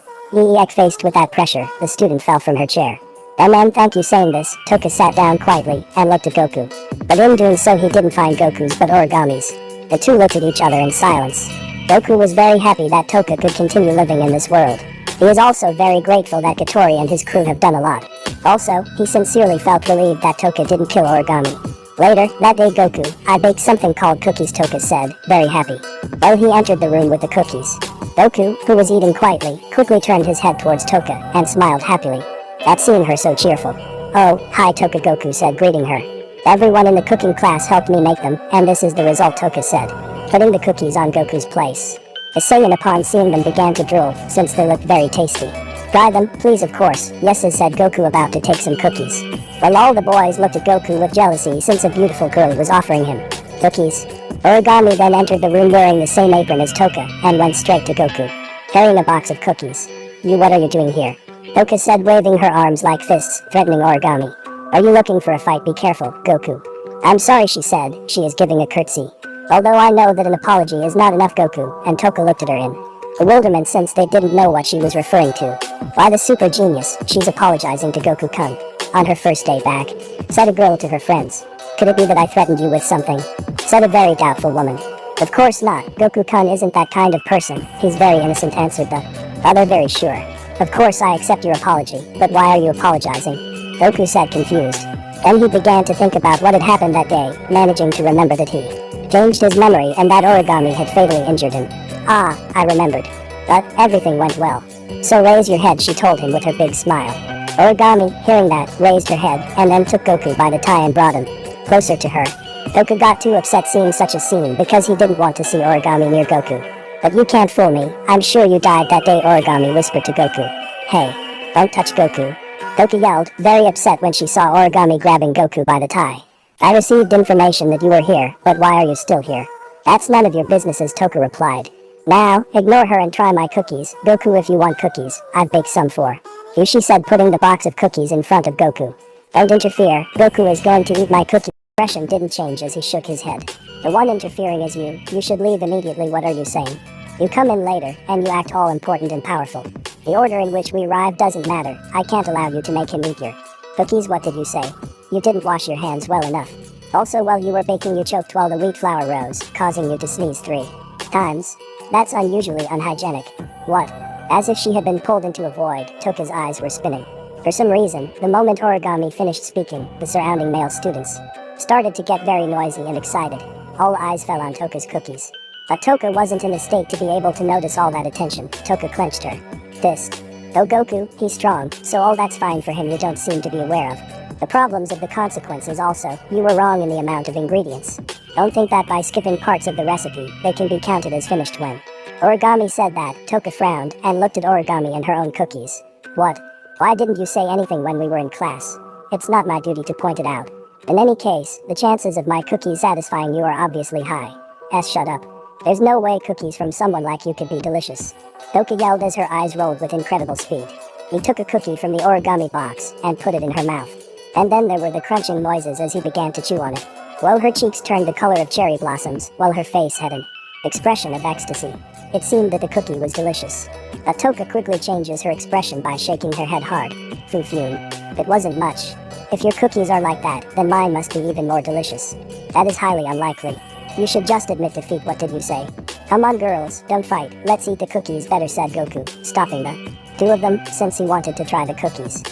Faced with that pressure, the student fell from her chair. And then, thank you saying this, Toka sat down quietly and looked at Goku. But in doing so he didn't find Goku's but Origami's. The two looked at each other in silence. Goku was very happy that Toka could continue living in this world. He is also very grateful that Katori and his crew have done a lot. Also, he sincerely felt relieved that Toka didn't kill Origami. Later, that day Goku, I baked something called cookies, Toka said, very happy. Well, he entered the room with the cookies. Goku, who was eating quietly, quickly turned his head towards Toka and smiled happily at seeing her so cheerful. Oh, hi Toka, Goku said, greeting her. Everyone in the cooking class helped me make them, and this is the result, Toka said, putting the cookies on Goku's place. The Saiyan upon seeing them began to drool, since they looked very tasty. Try them, please, of course, yes, said Goku, about to take some cookies. While all the boys looked at Goku with jealousy since a beautiful girl was offering him cookies. Origami then entered the room wearing the same apron as Toka and went straight to Goku, carrying a box of cookies. What are you doing here? Toka said, waving her arms like fists, threatening Origami. Are you looking for a fight? Be careful, Goku. I'm sorry, she said. She is giving a curtsy. Although I know that an apology is not enough, Goku, and Toka looked at her in bewilderment since they didn't know what she was referring to. Why, the super genius, she's apologizing to Goku-kun. On her first day back, said a girl to her friends. Could it be that I threatened you with something? Said a very doubtful woman. Of course not, Goku-kun isn't that kind of person. He's very innocent, answered the other, very sure. Of course I accept your apology, but why are you apologizing? Goku said, confused. Then he began to think about what had happened that day, managing to remember that he changed his memory and that Origami had fatally injured him. Ah, I remembered. But everything went well. So raise your head, she told him with her big smile. Origami, hearing that, raised her head and then took Goku by the tie and brought him closer to her. Goku got too upset seeing such a scene because he didn't want to see Origami near Goku. But you can't fool me, I'm sure you died that day, Origami whispered to Goku. Hey, don't touch Goku. Goku yelled, very upset when she saw Origami grabbing Goku by the tie. I received information that you were here, but why are you still here? That's none of your businesses, Toka replied. Now, ignore her and try my cookies, Goku, if you want cookies, I've baked some for you, she said, putting the box of cookies in front of Goku. Don't interfere, Goku is going to eat my cookie. His expression didn't change as he shook his head. The one interfering is you should leave immediately, what are you saying? You come in later, and you act all important and powerful. The order in which we arrive doesn't matter, I can't allow you to make him eat your cookies. What did you say? You didn't wash your hands well enough. Also, while you were baking you choked while the wheat flour rose, causing you to sneeze 3 times. That's unusually unhygienic. What? As if she had been pulled into a void, Toka's eyes were spinning. For some reason, the moment Origami finished speaking, the surrounding male students started to get very noisy and excited. All eyes fell on Toka's cookies. But Toka wasn't in a state to be able to notice all that attention. Toka clenched her fist. Though Goku, he's strong, so all that's fine for him, you don't seem to be aware of the problems of the consequences. Also, you were wrong in the amount of ingredients. Don't think that by skipping parts of the recipe, they can be counted as finished when Origami said that. Toka frowned and looked at Origami and her own cookies. What? Why didn't you say anything when we were in class? It's not my duty to point it out. In any case, the chances of my cookies satisfying you are obviously high. Shut up. There's no way cookies from someone like you could be delicious. Toka yelled as her eyes rolled with incredible speed. He took a cookie from the Origami box and put it in her mouth. And then there were the crunching noises as he began to chew on it. While her cheeks turned the color of cherry blossoms, while her face had an expression of ecstasy. It seemed that the cookie was delicious. But Toka quickly changes her expression by shaking her head hard. Fume. It wasn't much. If your cookies are like that, then mine must be even more delicious. That is highly unlikely. You should just admit defeat. What did you say? Come on girls, don't fight, let's eat the cookies better, said Goku, stopping the 2 of them, since he wanted to try the cookies.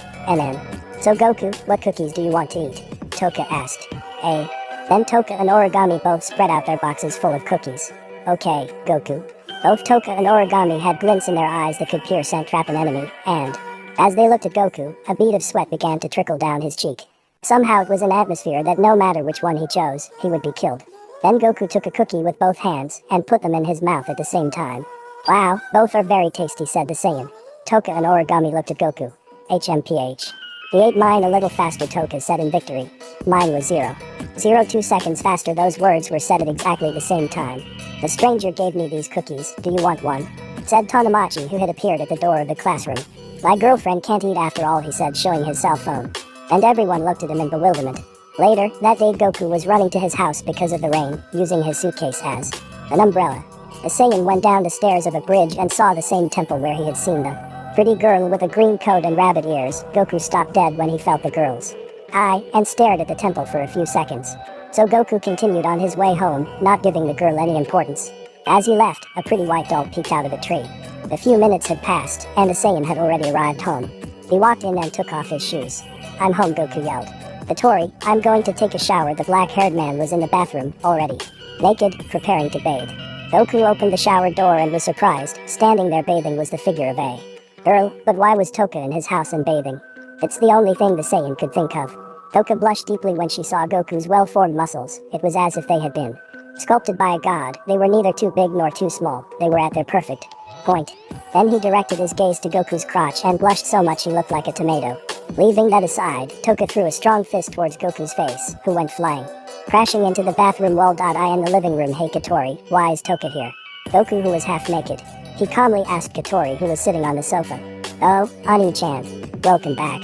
So Goku, what cookies do you want to eat? Toka asked. Then Toka and Origami both spread out their boxes full of cookies. Okay, Goku. Both Toka and Origami had glints in their eyes that could pierce and trap an enemy, and as they looked at Goku, a bead of sweat began to trickle down his cheek. Somehow it was an atmosphere that no matter which one he chose, he would be killed. Then Goku took a cookie with both hands and put them in his mouth at the same time. Wow, both are very tasty, said the Saiyan. Toka and Origami looked at Goku. HMPH. He ate mine a little faster, Toka said in victory. Mine was 0.02 seconds faster. Those words were said at exactly the same time. The stranger gave me these cookies, do you want one? Said Tanamachi, who had appeared at the door of the classroom. My girlfriend can't eat after all, he said, showing his cell phone. And everyone looked at him in bewilderment. Later, that day Goku was running to his house because of the rain, using his suitcase as an umbrella. The Saiyan went down the stairs of a bridge and saw the same temple where he had seen the Pretty girl with a green coat and rabbit ears. Goku stopped dead when he felt the girl's eye and stared at the temple for a few seconds. So Goku continued on his way home, not giving the girl any importance. As he left, a pretty white dog peeked out of a tree. A few minutes had passed, and the Saiyan had already arrived home. He walked in and took off his shoes. "I'm home," Goku yelled. "Tori, I'm going to take a shower." The black-haired man was in the bathroom, already naked, preparing to bathe. Goku opened the shower door and was surprised. Standing there bathing was the figure of a girl, but why was Toka in his house and bathing? It's the only thing the Saiyan could think of. Toka blushed deeply when she saw Goku's well-formed muscles. It was as if they had been sculpted by a god. They were neither too big nor too small. They were at their perfect point. Then he directed his gaze to Goku's crotch and blushed so much he looked like a tomato. Leaving that aside, Toka threw a strong fist towards Goku's face, who went flying, crashing into the bathroom wall. I in the living room. "Hey Tori, why is Toka here?" Goku, who was half naked, he calmly asked Tori, who was sitting on the sofa. "Oh, Ani-chan. Welcome back,"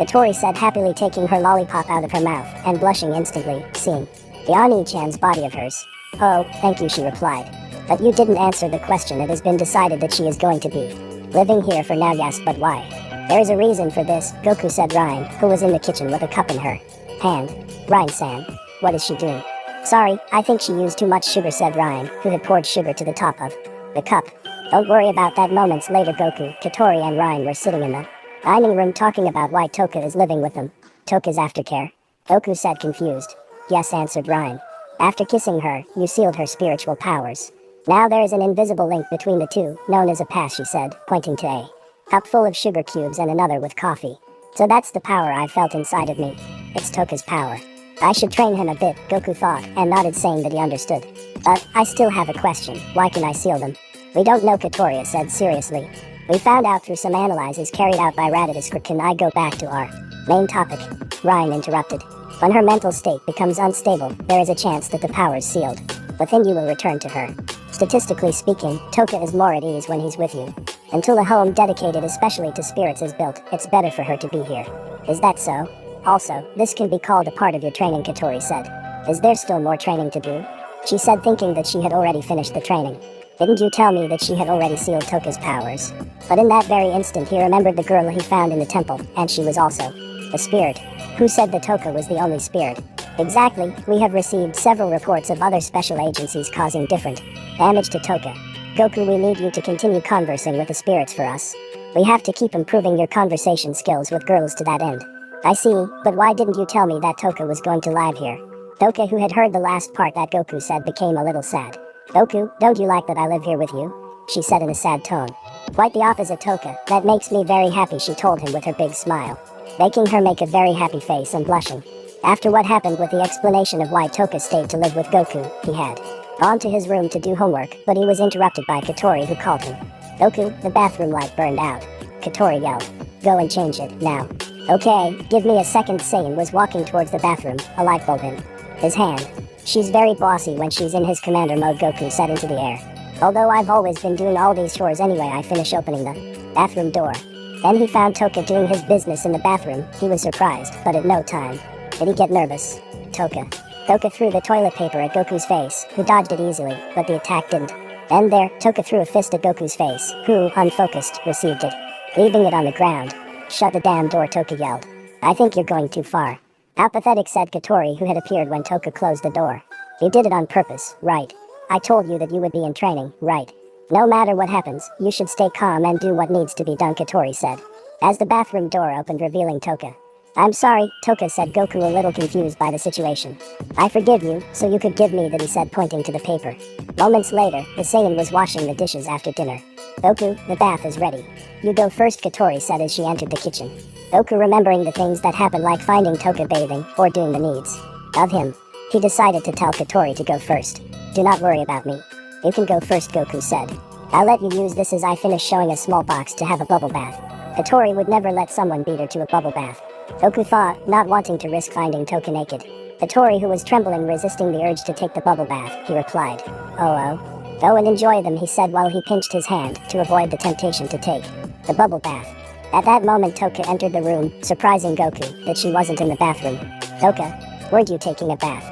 Tori said, happily taking her lollipop out of her mouth and blushing instantly, seeing the Ani-chan's body of hers. "Oh, thank you," she replied. "But you didn't answer the question. It has been decided that she is going to be living here for now." "Yes, but why?" "There is a reason for this," Goku said. Ryan, who was in the kitchen with a cup in her hand. "Ryan-san, what is she doing?" "Sorry, I think she used too much sugar," said Ryan, who had poured sugar to the top of the cup. "Don't worry about that." Moments later, Goku, Tori, and Ryan were sitting in the dining room talking about why Toka is living with them. "Toka's aftercare?" Goku said, confused. "Yes," answered Ryan. "After kissing her, you sealed her spiritual powers. Now there is an invisible link between the two, known as a pass," she said, pointing to a cup full of sugar cubes and another with coffee. "So that's the power I felt inside of me. It's Toka's power. I should train him a bit," Goku thought, and nodded, saying that he understood. "But I still have a question. Why can I seal them?" "We don't know," Katoria said seriously. "We found out through some analyses carried out by Raditz. Can I go back to our main topic?" Ryan interrupted. "When her mental state becomes unstable, there is a chance that the powers sealed within you will return to her. Statistically speaking, Toka is more at ease when he's with you. Until a home dedicated especially to spirits is built, it's better for her to be here." "Is that so? Also, this can be called a part of your training," Katori said. "Is there still more training to do?" She said, thinking that she had already finished the training. "Didn't you tell me that she had already sealed Toka's powers?" But in that very instant he remembered the girl he found in the temple, and she was also a spirit. Who said that Toka was the only spirit? Exactly, we have received several reports of other special agencies causing different damage to Toka. Goku, we need you to continue conversing with the spirits for us. We have to keep improving your conversation skills with girls to that end. "I see, but why didn't you tell me that Toka was going to live here?" Toka, who had heard the last part that Goku said, became a little sad. "Goku, don't you like that I live here with you?" she said in a sad tone. "Quite the opposite, Toka. That makes me very happy," she told him with her big smile, making her make a very happy face and blushing. After what happened with the explanation of why Toka stayed to live with Goku, he had gone to his room to do homework, but he was interrupted by Katori, who called him. "Goku, the bathroom light burned out." Katori yelled. "Go and change it, now." "Okay, give me a second." Saiyan was walking towards the bathroom, a light bulb in his hand. "She's very bossy when she's in his commander mode," Goku said into the air. "Although I've always been doing all these chores anyway." I finish opening the bathroom door. Then he found Toka doing his business in the bathroom. He was surprised, but at no time did he get nervous. Toka threw the toilet paper at Goku's face, who dodged it easily, but the attack didn't. Then there, Toka threw a fist at Goku's face, who, unfocused, received it, leaving it on the ground. "Shut the damn door," Toka yelled. "I think you're going too far." "How pathetic," said Katori, who had appeared when Toka closed the door. "You did it on purpose, right? I told you that you would be in training, right? No matter what happens, you should stay calm and do what needs to be done," Katori said, as the bathroom door opened, revealing Toka. "I'm sorry," Toka said, Goku a little confused by the situation. "I forgive you, so you could give me that," he said, pointing to the paper. Moments later, the Saiyan was washing the dishes after dinner. "Goku, the bath is ready. You go first," Katori said as she entered the kitchen. Goku, remembering the things that happened, like finding Toka bathing, or doing the needs of him, he decided to tell Katori to go first. "Do not worry about me. You can go first," Goku said. "I'll let you use this," as I finished showing a small box to have a bubble bath. Katori would never let someone beat her to a bubble bath. Goku thought, not wanting to risk finding Toka naked. Katori, who was trembling, resisting the urge to take the bubble bath, he replied, "Oh, go and enjoy them," he said while he pinched his hand to avoid the temptation to take the bubble bath. At that moment, Toka entered the room, surprising Goku that she wasn't in the bathroom. "Toka, weren't you taking a bath?"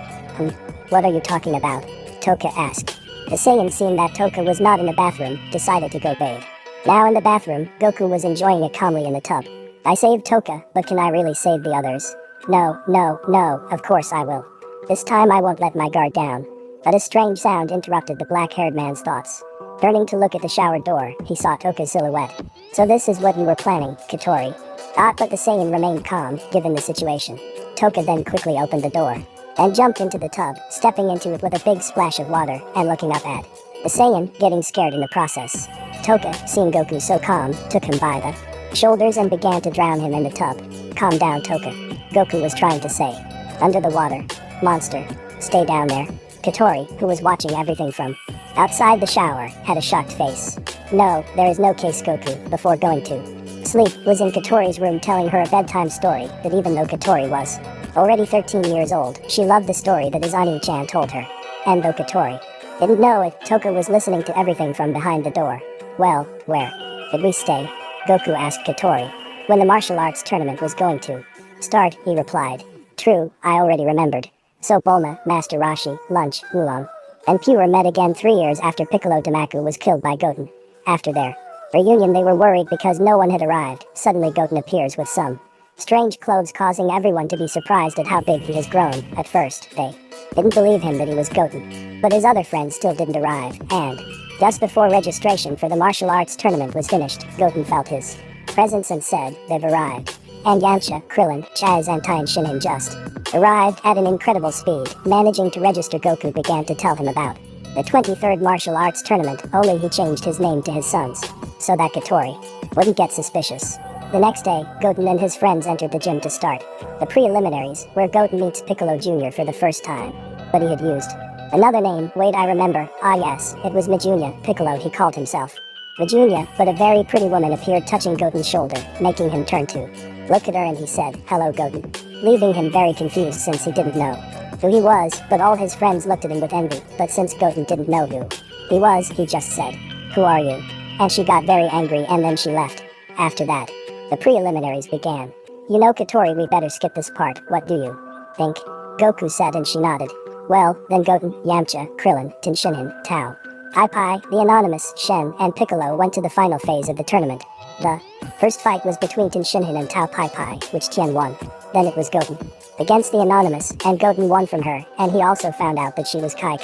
What are you talking about?" Toka asked. The Saiyan, seeing that Toka was not in the bathroom, decided to go bathe. Now in the bathroom, Goku was enjoying it calmly in the tub. I saved Toka, but can I really save the others? No, no, no, of course I will. This time I won't let my guard down. But a strange sound interrupted the black-haired man's thoughts. Turning to look at the shower door, he saw Toka's silhouette. So this is what you were planning, Katori. But the Saiyan remained calm, given the situation. Toka then quickly opened the door, and jumped into the tub, stepping into it with a big splash of water, and looking up at the Saiyan, getting scared in the process. Toka, seeing Goku so calm, took him by the shoulders and began to drown him in the tub. Calm down, Toka, Goku was trying to say. Under the water. Monster. Stay down there. Katori, who was watching everything from outside the shower, had a shocked face. No, there is no case, Goku, before going to sleep, was in Katori's room telling her a bedtime story that even though Katori was already 13 years old, she loved the story that Izani-chan told her. And though Katori didn't know it, Toka was listening to everything from behind the door. Well, where did we stay? Goku asked Katori. When the martial arts tournament was going to start, he replied. True, I already remembered. So Bulma, Master Rashi, Lunch, Oolong, and Pure met again 3 years after Piccolo Damaku was killed by Goten. After their reunion they were worried because no one had arrived. Suddenly Goten appears with some strange clothes, causing everyone to be surprised at how big he has grown. At first, they didn't believe him that he was Goten, but his other friends still didn't arrive, and just before registration for the martial arts tournament was finished, Goten felt his presence and said, they've arrived. And Yamcha, Krillin, Chaz and Tien Shinhan just arrived at an incredible speed. Managing to register, Goku began to tell him about the 23rd martial arts tournament, only he changed his name to his son's, so that Katori wouldn't get suspicious. The next day, Goten and his friends entered the gym to start the preliminaries, where Goten meets Piccolo Jr. for the first time. But he had used another name. Wait, I remember. Ah yes, it was Mijunya, Piccolo he called himself. Mijunya, but a very pretty woman appeared touching Goten's shoulder, making him turn to look at her, and he said, hello Goten, leaving him very confused since he didn't know who he was, but all his friends looked at him with envy. But since Goten didn't know who he was, he just said, who are you? And she got very angry and then she left. After that, the preliminaries began. You know, Katori, we better skip this part, what do you think? Goku said, and she nodded. Well, then Goten, Yamcha, Krillin, Tenshinhan, Tao, Pai, the anonymous, Shen, and Piccolo went to the final phase of the tournament. The first fight was between Tenshinhan and Tao Pai, which Tien won. Then it was Goten against the anonymous, and Goten won from her, and he also found out that she was Kai,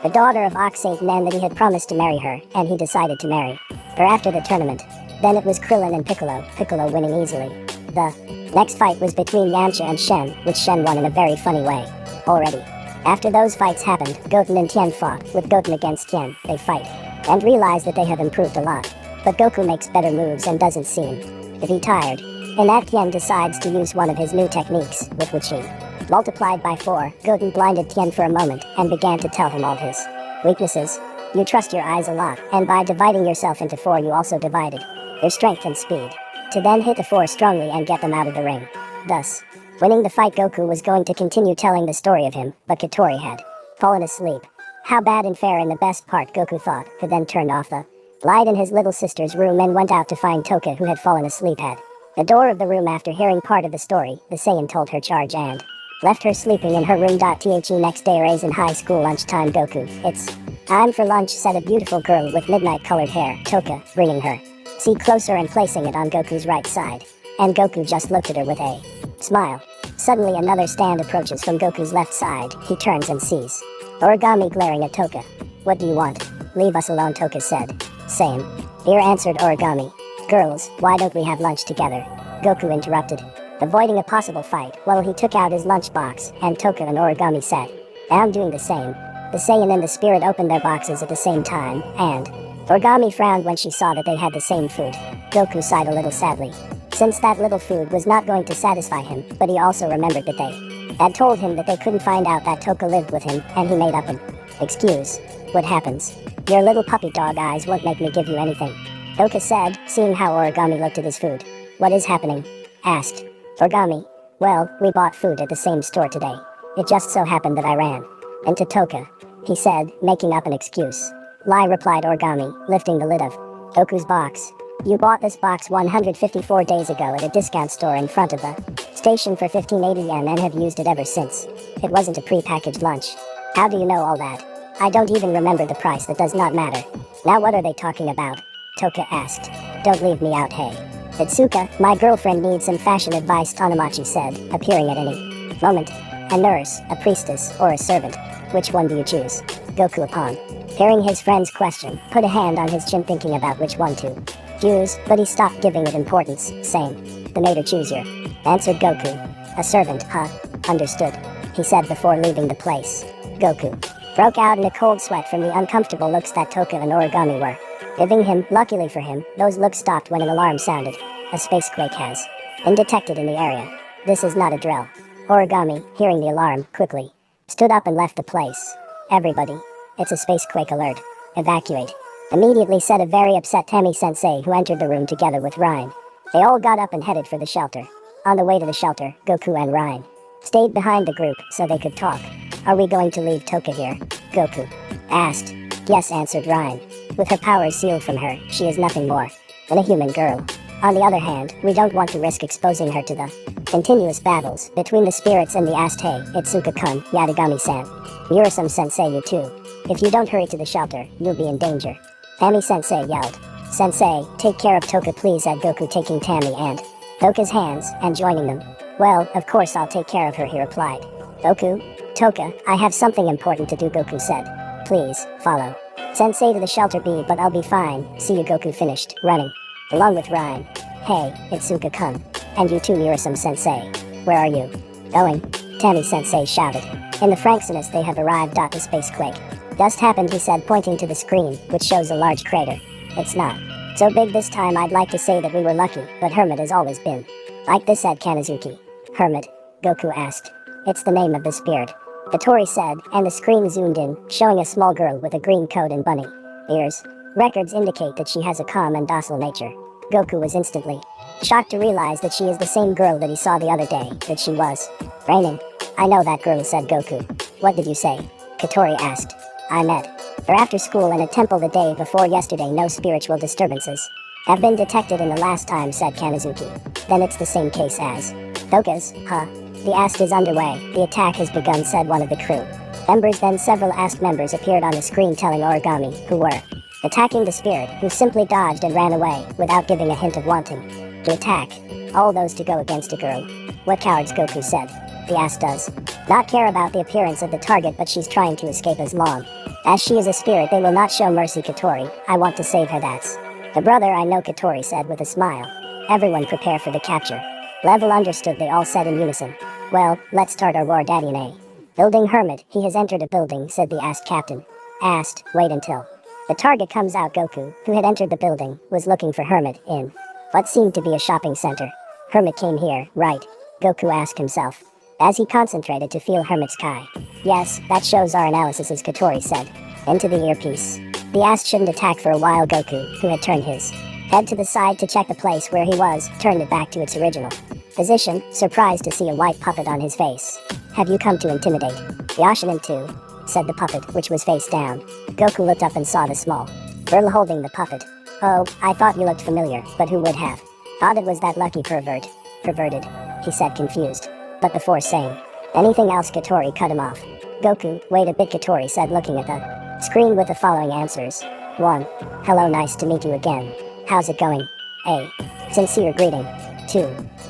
the daughter of Ox Saint Nen, that he had promised to marry her, and he decided to marry her after the tournament. Then it was Krillin and Piccolo winning easily. The next fight was between Yamcha and Shen, which Shen won in a very funny way. Already. After those fights happened, Goten and Tien fought. With Goten against Tien, they fight and realize that they have improved a lot. But Goku makes better moves and doesn't seem to be tired. In that, Tien decides to use one of his new techniques, with which he multiplied by 4. Goten blinded Tien for a moment and began to tell him all his weaknesses. You trust your eyes a lot, and by dividing yourself into 4 you also divided their strength and speed, to then hit the 4 strongly and get them out of the ring. Thus, winning the fight. Goku was going to continue telling the story of him, but Katori had fallen asleep. How bad and fair in the best part, Goku thought, who then turned off the light in his little sister's room and went out to find Toka, who had fallen asleep at the door of the room. After hearing part of the story, the Saiyan told her charge and left her sleeping in her room. The next day, raised in high school lunchtime. Goku, it's time for lunch, said a beautiful girl with midnight-colored hair, Toka, bringing her seat closer and placing it on Goku's right side. And Goku just looked at her with a smile. Suddenly another stand approaches from Goku's left side. He turns and sees Origami glaring at Toka. What do you want? Leave us alone, Toka said. Same. Here, answered Origami. Girls, why don't we have lunch together? Goku interrupted, avoiding a possible fight, while he took out his lunchbox, and Toka and Origami sat down doing the same. The Saiyan and the Spirit opened their boxes at the same time, and Origami frowned when she saw that they had the same food. Goku sighed a little sadly, since that little food was not going to satisfy him, but he also remembered that they had told him that they couldn't find out that Toka lived with him, and he made up an excuse. What happens? Your little puppy dog eyes won't make me give you anything, Toka said, seeing how Origami looked at his food. What is happening? Asked Origami. Well, we bought food at the same store today. It just so happened that I ran into Toka, he said, making up an excuse. Lie, replied Origami, lifting the lid of Goku's box. You bought this box 154 days ago at a discount store in front of the station for 1580 yen and have used it ever since. It wasn't a pre-packaged lunch. How do you know all that? I don't even remember the price. That does not matter. Now what are they talking about? Toka asked. Don't leave me out, hey. Itsuka, my girlfriend needs some fashion advice, Tanamachi said, appearing at any moment. A nurse, a priestess, or a servant. Which one do you choose? Goku, upon hearing his friend's question, put a hand on his chin thinking about which one to choose, but he stopped giving it importance, saying, the mater choose your, answered Goku. A servant, huh? Understood, he said before leaving the place. Goku broke out in a cold sweat from the uncomfortable looks that Toka and Origami were giving him. Luckily for him, those looks stopped when an alarm sounded. A space quake has been detected in the area. This is not a drill. Origami, hearing the alarm, quickly stood up and left the place. Everybody, it's a space quake alert. Evacuate. Immediately said a very upset Tami-sensei who entered the room together with Ryan. They all got up and headed for the shelter. On the way to the shelter, Goku and Ryan stayed behind the group so they could talk. Are we going to leave Toka here? Goku asked. Yes, answered Ryan. With her powers sealed from her, she is nothing more than a human girl. On the other hand, we don't want to risk exposing her to the continuous battles between the spirits and the Astei, Itsuka-kun, Yadagami-san. Murasame-sensei, you too. If you don't hurry to the shelter, you'll be in danger. Tami-sensei yelled. Sensei, take care of Toka please, said Goku, taking Tami and Toka's hands and joining them. Well, of course I'll take care of her, he replied. Goku? Toka, I have something important to do, Goku said. Please, follow Sensei to the shelter B, but I'll be fine. See you, Goku finished running along with Ryan. Hey, Itsuka-kun. And you too, Murasame-sensei. Where are you going? Tami-sensei shouted. In the Franksinus they have arrived. The space quake just happened, he said, pointing to the screen, which shows a large crater. It's not so big this time. I'd like to say that we were lucky, but Hermit has always been like this, said Kanazuki. Hermit? Goku asked. It's the name of the spirit, Katori said, and the screen zoomed in, showing a small girl with a green coat and bunny ears. Records indicate that she has a calm and docile nature. Goku was instantly shocked to realize that she is the same girl that he saw the other day, that she was raining. I know that girl, said Goku. What did you say? Katori asked. I met her after school in a temple the day before yesterday. No spiritual disturbances have been detected in the last time, said Kanazuki. Then it's the same case as Toka's, huh? The AST is underway. The attack has begun, said one of the crew members. Then several AST members appeared on the screen telling Origami who were attacking the spirit, who simply dodged and ran away without giving a hint of wanting to attack. All those to go against a girl. What cowards, Goku said. The AST does not care about the appearance of the target, but she's trying to escape. As long as she is a spirit, they will not show mercy, Katori. I want to save her, that's the brother I know, Katori said with a smile. Everyone prepare for the capture. Level understood, they all said in unison. Well, let's start our war, Daddy. Building Hermit, he has entered a building, said the AST captain. AST, wait until the target comes out. Goku, who had entered the building, was looking for Hermit in what seemed to be a shopping center. Hermit came here, right? Goku asked himself, as he concentrated to feel Hermit's Kai. Yes, that shows our analysis, as Katori said into the earpiece. The AST shouldn't attack for a while. Goku, who had turned his head to the side to check the place where he was, turned it back to its original position, surprised to see a white puppet on his face. Have you come to intimidate Yashinin too? Said the puppet, which was face down. Goku looked up and saw the small girl holding the puppet. Oh, I thought you looked familiar, but who would have thought it was that lucky pervert? Perverted, he said, confused. But before saying anything else, Katori cut him off. Goku, wait a bit, Katori said, looking at the screen with the following answers. 1. Hello, nice to meet you again. How's it going? A. Sincere greeting. 2.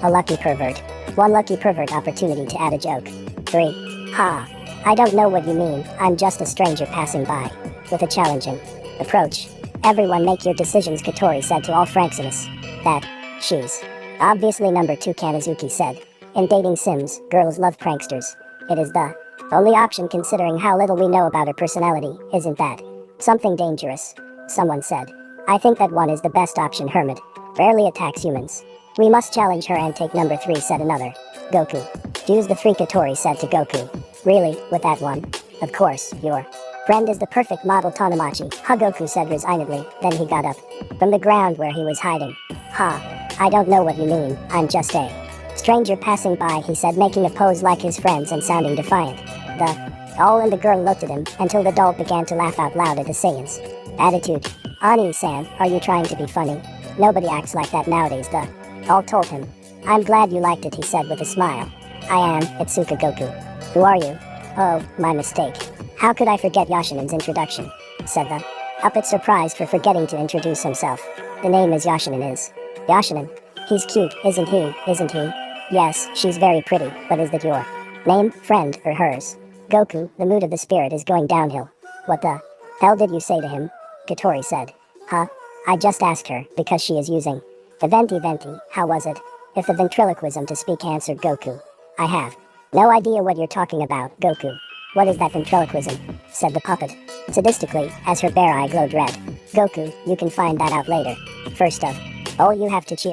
A lucky pervert. 1 lucky pervert opportunity to add a joke. 3. Ha. I don't know what you mean, I'm just a stranger passing by. With a challenging approach. Everyone make your decisions, Katori said to all Franksinus. That, she's obviously number 2, Kanazuki said. In dating sims, girls love pranksters. It is the only option considering how little we know about her personality, isn't that something dangerous? Someone said. I think that 1 is the best option. Hermit rarely attacks humans. We must challenge her and take number 3, said another. Goku. Choose the 3, Katori said to Goku. Really, with that 1? Of course, your friend is the perfect model, Tanamachi, ha, Goku said resignedly. Then he got up from the ground where he was hiding. Ha, I don't know what you mean, I'm just a stranger passing by, he said, making a pose like his friends and sounding defiant. The doll and the girl looked at him until the doll began to laugh out loud at the Saiyan's attitude. Ani-san, are you trying to be funny? Nobody acts like that nowadays, the doll told him. I'm glad you liked it, he said with a smile. I am, Itsuka Goku. Who are you? Oh, my mistake. How could I forget Yashinin's introduction? Said the Puppet surprised for forgetting to introduce himself. The name is Yoshinin is. Yoshinin. He's cute, isn't he, isn't he? Yes, she's very pretty, but is that your name, friend, or hers? Goku, the mood of the spirit is going downhill. What the hell did you say to him? Katori said. Huh? I just asked her, because she is using Eventi, how was it? If the ventriloquism to speak, answered Goku. I have no idea what you're talking about, Goku. What is that ventriloquism? Said the puppet, sadistically, as her bare eye glowed red. Goku, you can find that out later. First of all, you have to cheer.